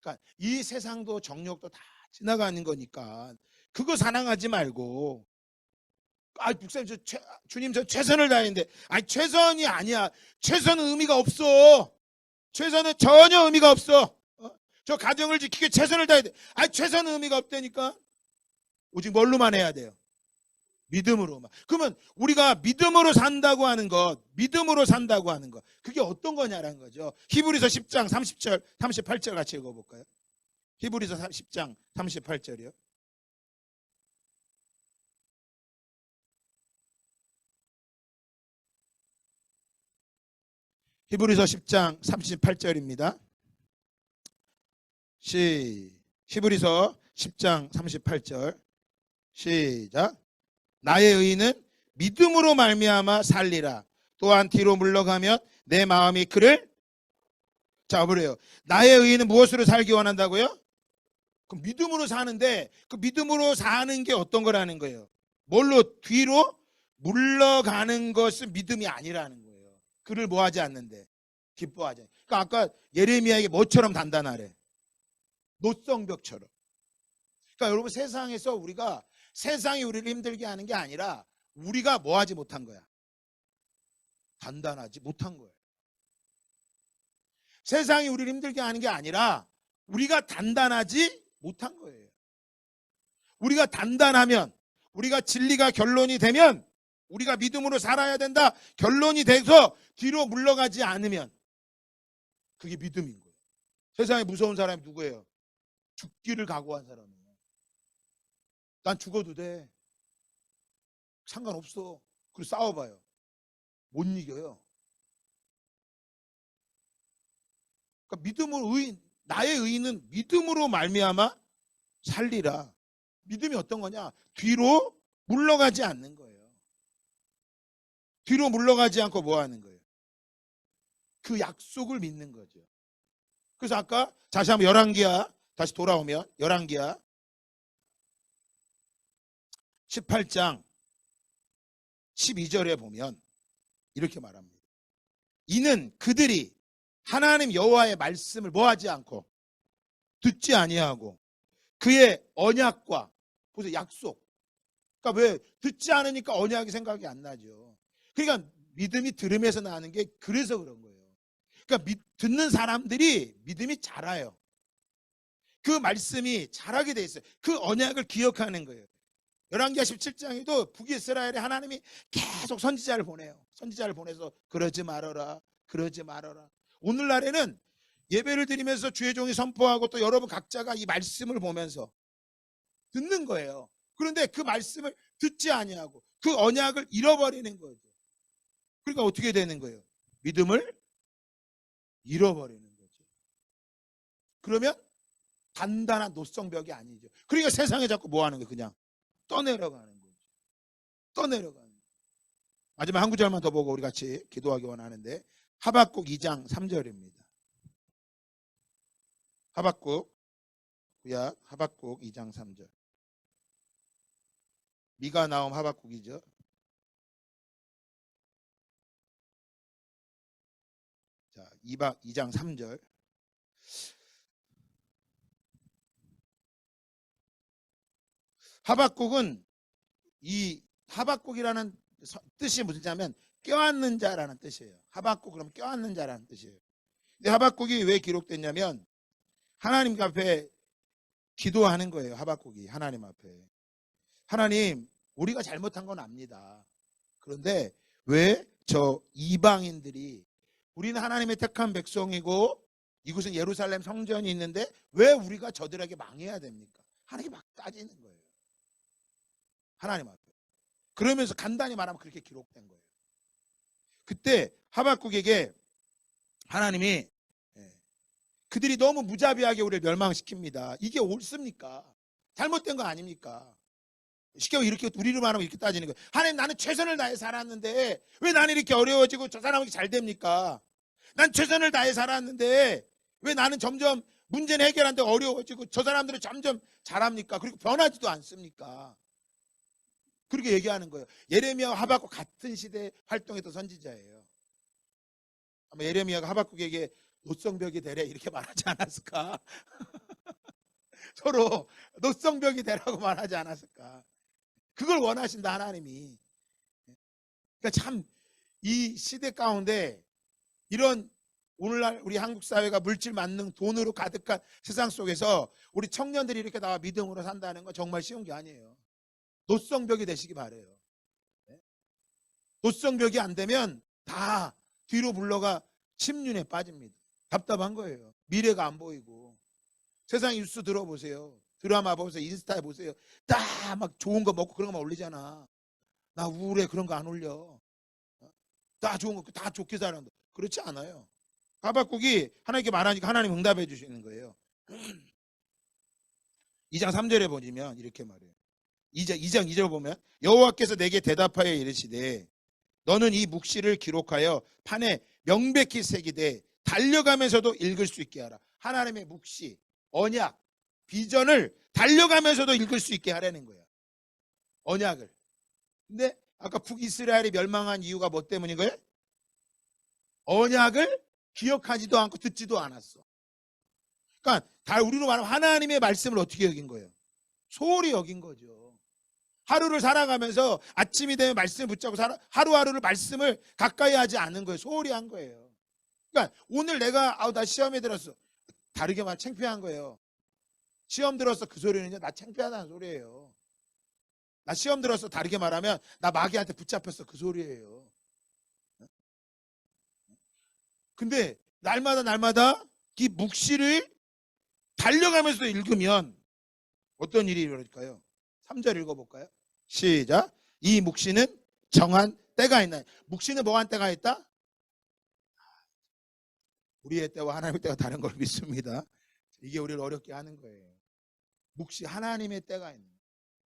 그러니까 이 세상도 정욕도 다 지나가는 거니까 그거 사랑하지 말고, 목사님 주님 저 최선을 다했는데, 최선이 아니야. 최선은 의미가 없어. 최선은 전혀 의미가 없어. 저 가정을 지키기 최선을 다해야 돼. 최선은 의미가 없다니까. 오직 뭘로만 해야 돼요? 믿음으로만. 그러면 우리가 믿음으로 산다고 하는 것, 믿음으로 산다고 하는 것, 그게 어떤 거냐라는 거죠. 히브리서 10장 30절, 38절 같이 읽어볼까요? 히브리서 10장 38절이요. 히브리서 10장 38절입니다. 히브리서 10장 38절 시작. 나의 의인은 믿음으로 말미암아 살리라. 또한 뒤로 물러가면 내 마음이 그를 잡으래요. 나의 의인은 무엇으로 살기 원한다고요? 그 믿음으로 사는데 그 믿음으로 사는 게 어떤 거라는 거예요? 뭘로? 뒤로 물러가는 것은 믿음이 아니라는 거예요. 그를 뭐하지 않는데 기뻐하지 않는데. 그러니까 아까 예레미야에게 뭐처럼 단단하래? 노성벽처럼. 그러니까 여러분, 세상에서 우리가 세상이 우리를 힘들게 하는 게 아니라 우리가 뭐하지 못한 거야? 단단하지 못한 거예요. 세상이 우리를 힘들게 하는 게 아니라 우리가 단단하지 못한 거예요. 우리가 단단하면, 우리가 진리가 결론이 되면, 우리가 믿음으로 살아야 된다 결론이 돼서 뒤로 물러가지 않으면 그게 믿음인 거예요. 세상에 무서운 사람이 누구예요? 죽기를 각오한 사람이에요. 난 죽어도 돼, 상관없어. 그리고 싸워봐요. 못 이겨요. 그러니까 믿음으로 나의 의인은 믿음으로 말미암아 살리라. 믿음이 어떤 거냐? 뒤로 물러가지 않는 거예요. 뒤로 물러가지 않고 뭐 하는 거예요? 그 약속을 믿는 거죠. 그래서 아까 다시 한번 열왕기야 다시 돌아오면 열왕기야 18장 12절에 보면 이렇게 말합니다. 이는 그들이 하나님 여호와의 말씀을 뭐하지 않고 듣지 아니하고 그의 언약과, 보세요, 약속. 그러니까 왜 듣지 않으니까 언약이 생각이 안 나죠. 그러니까 믿음이 들음에서 나는 게 그래서 그런 거예요. 그러니까 듣는 사람들이 믿음이 자라요. 그 말씀이 자라게 돼 있어요. 그 언약을 기억하는 거예요. 열왕기하 17장에도 북이스라엘에 하나님이 계속 선지자를 보내요. 선지자를 보내서 그러지 말아라, 그러지 말아라. 오늘날에는 예배를 드리면서 주의 종이 선포하고 또 여러분 각자가 이 말씀을 보면서 듣는 거예요. 그런데 그 말씀을 듣지 아니하고 그 언약을 잃어버리는 거죠. 그러니까 어떻게 되는 거예요? 믿음을 잃어버리는 거죠. 그러면 단단한 노성벽이 아니죠. 그러니까 세상에 자꾸 뭐 하는 거예요? 그냥 떠내려가는 거죠. 떠내려가는 거죠. 마지막 한 구절만 더 보고 우리 같이 기도하기 원하는데 하박국 2장 3절입니다. 하박국 2장 3절. 미가 나옴 하박국이죠. 자, 2장 3절. 하박국은 이 하박국이라는 뜻이 무슨 자면 껴안는 자라는 뜻이에요. 하박국 그러면 껴안는 자라는 뜻이에요. 근데 하박국이 왜 기록됐냐면 하나님 앞에 기도하는 거예요. 하박국이 하나님 앞에. 하나님, 우리가 잘못한 건 압니다. 그런데 왜 저 이방인들이, 우리는 하나님의 택한 백성이고 이곳은 예루살렘 성전이 있는데 왜 우리가 저들에게 망해야 됩니까? 하나님 막 따지는 거예요. 하나님 앞에. 그러면서 간단히 말하면 그렇게 기록된 거예요. 그때 하박국에게 하나님이 그들이 너무 무자비하게 우리를 멸망시킵니다. 이게 옳습니까? 잘못된 거 아닙니까? 쉽게 이렇게 우리로 말하면 이렇게 따지는 거예요. 하나님, 나는 최선을 다해 살았는데 왜 나는 이렇게 어려워지고 저 사람은 잘 됩니까? 난 최선을 다해 살았는데 왜 나는 점점 문제는 해결하는데 어려워지고 저 사람들은 점점 잘합니까? 그리고 변하지도 않습니까? 그렇게 얘기하는 거예요. 예레미야와 하박국 같은 시대에 활동했던 선지자예요. 아마 예레미야가 하박국에게 노성벽이 되래 이렇게 말하지 않았을까? 서로 노성벽이 되라고 말하지 않았을까? 그걸 원하신다 하나님이. 그러니까 참 이 시대 가운데 이런 오늘날 우리 한국 사회가 물질 만능 돈으로 가득한 세상 속에서 우리 청년들이 이렇게 나와 믿음으로 산다는 건 정말 쉬운 게 아니에요. 노성벽이 되시기 바래요. 도성벽이 안 되면 다 뒤로 물러가 침륜에 빠집니다. 답답한 거예요. 미래가 안 보이고. 세상 뉴스 들어보세요. 드라마 보세요. 인스타에 보세요. 다 막 좋은 거 먹고 그런 거만 올리잖아. 나 우울해. 그런 거 안 올려. 다 좋은 거 다 좋게 살아간다. 그렇지 않아요. 하박국이 하나님께 말하니까 하나님 응답해 주시는 거예요. 2장 3절에 보시면 이렇게 말해요. 2장 2절 보면 여호와께서 내게 대답하여 이르시되 너는 이 묵시를 기록하여 판에 명백히 새기되 달려가면서도 읽을 수 있게 하라. 하나님의 묵시, 언약, 비전을 달려가면서도 읽을 수 있게 하라는 거야. 언약을. 근데 아까 북이스라엘이 멸망한 이유가 뭐 때문인 거예요? 언약을 기억하지도 않고 듣지도 않았어. 그러니까 다 우리로 말하면 하나님의 말씀을 어떻게 여긴 거예요? 소홀히 여긴 거죠. 하루를 살아가면서 아침이 되면 말씀을 붙잡고 하루하루를 말씀을 가까이 하지 않은 거예요. 소홀히 한 거예요. 그러니까 오늘 내가 나 시험에 들었어. 다르게 말하면 창피한 거예요. 시험 들었어. 그 소리는요. 나 창피하다는 소리예요. 나 시험 들었어. 다르게 말하면 나 마귀한테 붙잡혔어. 그 소리예요. 근데 날마다 이 묵시를 달려가면서 읽으면 어떤 일이 일어날까요? 3절 읽어볼까요? 시작. 이 묵시는 정한 때가 있나? 묵시는 뭐한 때가 있다? 우리의 때와 하나님의 때가 다른 걸 믿습니다. 이게 우리를 어렵게 하는 거예요. 묵시 하나님의 때가 있는 거예요.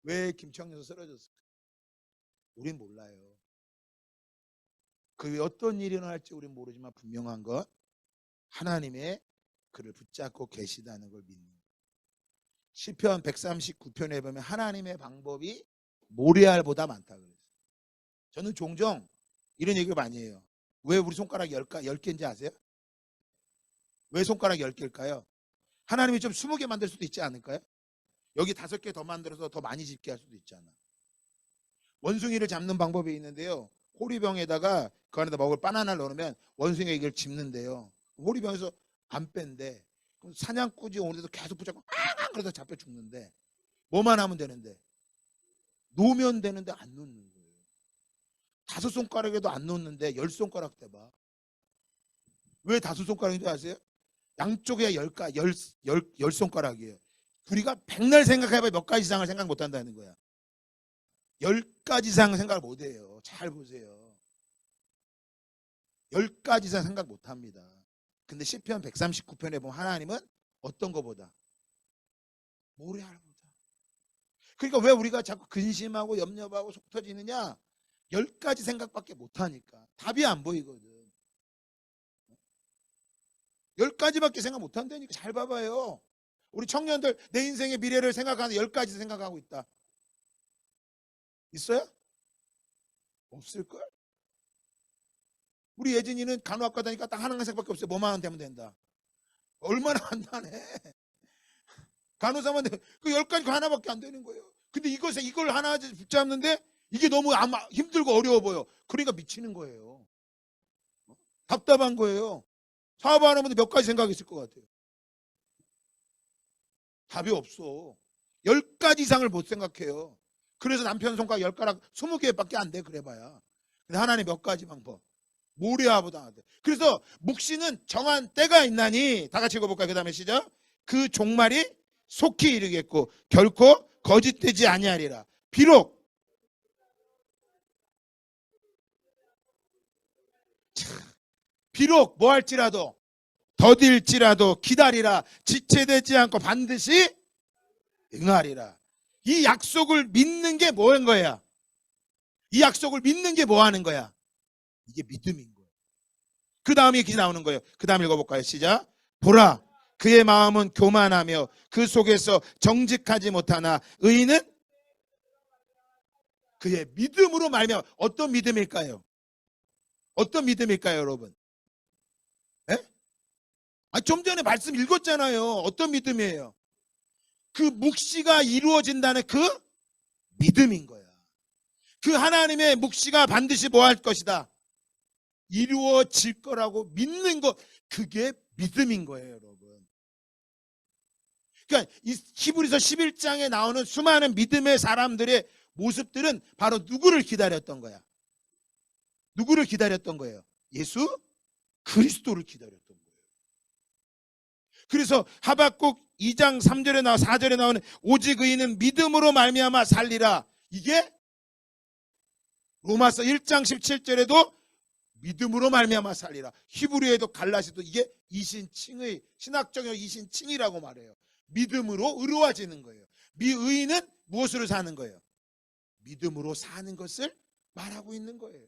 왜 김청년에서 쓰러졌을까? 우린 몰라요. 그 어떤 일이 일어날지 우린 모르지만 분명한 건 하나님의 그를 붙잡고 계시다는 걸 믿는 거예요. 시편 139편에 보면 하나님의 방법이 모래알보다 많다 그랬어요. 저는 종종 이런 얘기를 많이 해요. 왜 우리 손가락 10개인지 아세요? 왜 손가락 10개일까요? 하나님이 좀 20개 만들 수도 있지 않을까요? 여기 5개 더 만들어서 더 많이 집게 할 수도 있잖아. 원숭이를 잡는 방법이 있는데요. 호리병에다가 그 안에다 먹을 바나나를 넣으면 원숭이가 이걸 집는데요. 호리병에서 안 뺀대. 그럼 사냥꾼이 오는데도 계속 붙잡고 그러다 잡혀 죽는데 뭐만 하면 되는데 놓으면 되는데 안 놓는 거예요. 5손가락에도 안 놓는데 10손가락 대봐. 왜 5손가락인지 아세요? 양쪽에 10손가락이에요. 우리가 백날 생각해봐야 몇 가지 이상을 생각 못 한다는 거야. 10가지 이상 생각을 못 해요. 잘 보세요. 10가지 이상 생각 못 합니다. 근데 시편 139편에 보면 하나님은 어떤 거보다? 모래알보다. 그러니까 왜 우리가 자꾸 근심하고 염려하고 속 터지느냐? 10가지 생각밖에 못 하니까. 답이 안 보이거든. 10가지밖에 생각 못 한다니까. 잘 봐봐요. 우리 청년들 내 인생의 미래를 생각하는 10가지 생각하고 있다. 있어요? 없을걸? 우리 예진이는 간호학과 다니까 딱 하나만 생각밖에 없어요. 뭐만 하면 되면 된다. 얼마나 간단해. 간호사만 그 10가지 그 하나밖에 안 되는 거예요. 근데 이걸 하나 붙잡는데 이게 너무 아마 힘들고 어려워 보여. 그러니까 미치는 거예요. 답답한 거예요. 사업 안 하면 몇 가지 생각이 있을 것 같아요. 답이 없어. 10가지 이상을 못 생각해요. 그래서 남편 손가락 10가락 20개밖에 안 돼. 그래봐야. 근데 하나님 몇 가지 방법. 모래알보다 안 돼. 그래서 묵시는 정한 때가 있나니 다 같이 읽어볼까요? 그 다음에 시작. 그 종말이 속히 이르겠고 결코 거짓되지 아니하리라. 비록 뭐 할지라도 더딜지라도 기다리라. 지체되지 않고 반드시 응하리라. 이 약속을 믿는 게 뭐인 거야? 이 약속을 믿는 게 뭐 하는 거야? 이게 믿음인 거예요. 그 다음에 기 나오는 거예요. 그 다음 읽어볼까요? 시작. 보라 그의 마음은 교만하며 그 속에서 정직하지 못하나 의인은 그의 믿음으로 말미암아. 어떤 믿음일까요? 어떤 믿음일까요, 여러분? 에? 좀 전에 말씀 읽었잖아요. 어떤 믿음이에요? 그 묵시가 이루어진다는 그 믿음인 거야. 그 하나님의 묵시가 반드시 뭐 할 것이다? 이루어질 거라고 믿는 것. 그게 믿음인 거예요, 여러분. 그러니까 이 히브리서 11장에 나오는 수많은 믿음의 사람들의 모습들은 바로 누구를 기다렸던 거야? 누구를 기다렸던 거예요? 예수 그리스도를 기다렸던 거예요. 그래서 하박국 2장 3절에 나와 4절에 나오는 오직 의인은 믿음으로 말미암아 살리라. 이게 로마서 1장 17절에도 믿음으로 말미암아 살리라. 히브리에도 갈라디아도 이게 이신칭의 신학적인 이신칭이라고 말해요. 믿음으로 의로워지는 거예요. 의인은 무엇으로 사는 거예요? 믿음으로 사는 것을 말하고 있는 거예요.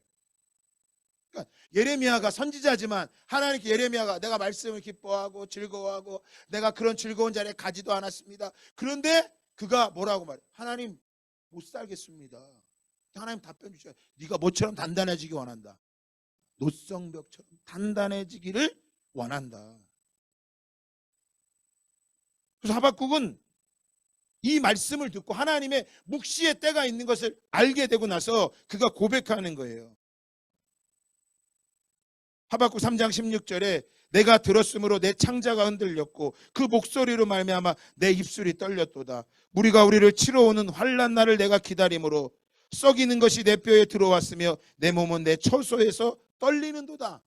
그러니까 예레미야가 선지자지만 하나님께 예레미야가 내가 말씀을 기뻐하고 즐거워하고 내가 그런 즐거운 자리에 가지도 않았습니다. 그런데 그가 뭐라고 말해요? 하나님 못 살겠습니다. 하나님 답변 주셔요. 네가 뭐처럼 단단해지기 원한다. 노성벽처럼 단단해지기를 원한다. 그래서 하박국은 이 말씀을 듣고 하나님의 묵시의 때가 있는 것을 알게 되고 나서 그가 고백하는 거예요. 하박국 3장 16절에 내가 들었으므로 내 창자가 흔들렸고 그 목소리로 말미암아 내 입술이 떨렸도다. 무리가 우리를 치러 오는 환난 날을 내가 기다림으로 썩이는 것이 내 뼈에 들어왔으며 내 몸은 내 처소에서 떨리는도다.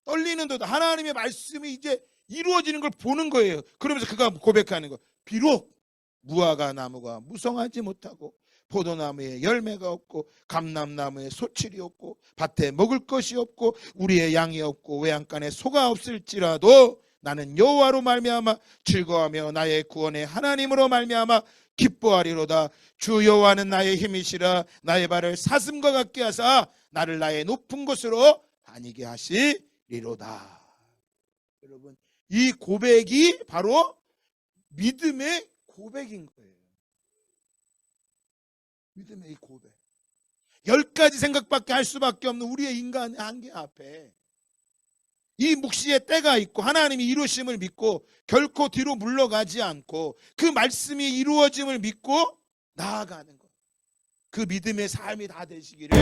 떨리는도다. 하나님의 말씀이 이제 이루어지는 걸 보는 거예요. 그러면서 그가 고백하는 거. 비록 무화과 나무가 무성하지 못하고 포도나무에 열매가 없고 감람나무에 소출이 없고 밭에 먹을 것이 없고 우리의 양이 없고 외양간에 소가 없을지라도 나는 여호와로 말미암아 즐거워하며 나의 구원의 하나님으로 말미암아 기뻐하리로다. 주 여호와는 나의 힘이시라. 나의 발을 사슴과 같게 하사 나를 나의 높은 곳으로 다니게 하시리로다. 여러분, 이 고백이 바로 믿음의 고백인 거예요. 믿음의 이 고백. 10가지 생각밖에 할 수밖에 없는 우리의 인간의 한계 앞에 이 묵시의 때가 있고 하나님이 이루심을 믿고 결코 뒤로 물러가지 않고 그 말씀이 이루어짐을 믿고 나아가는 것. 그 믿음의 삶이 다 되시기를.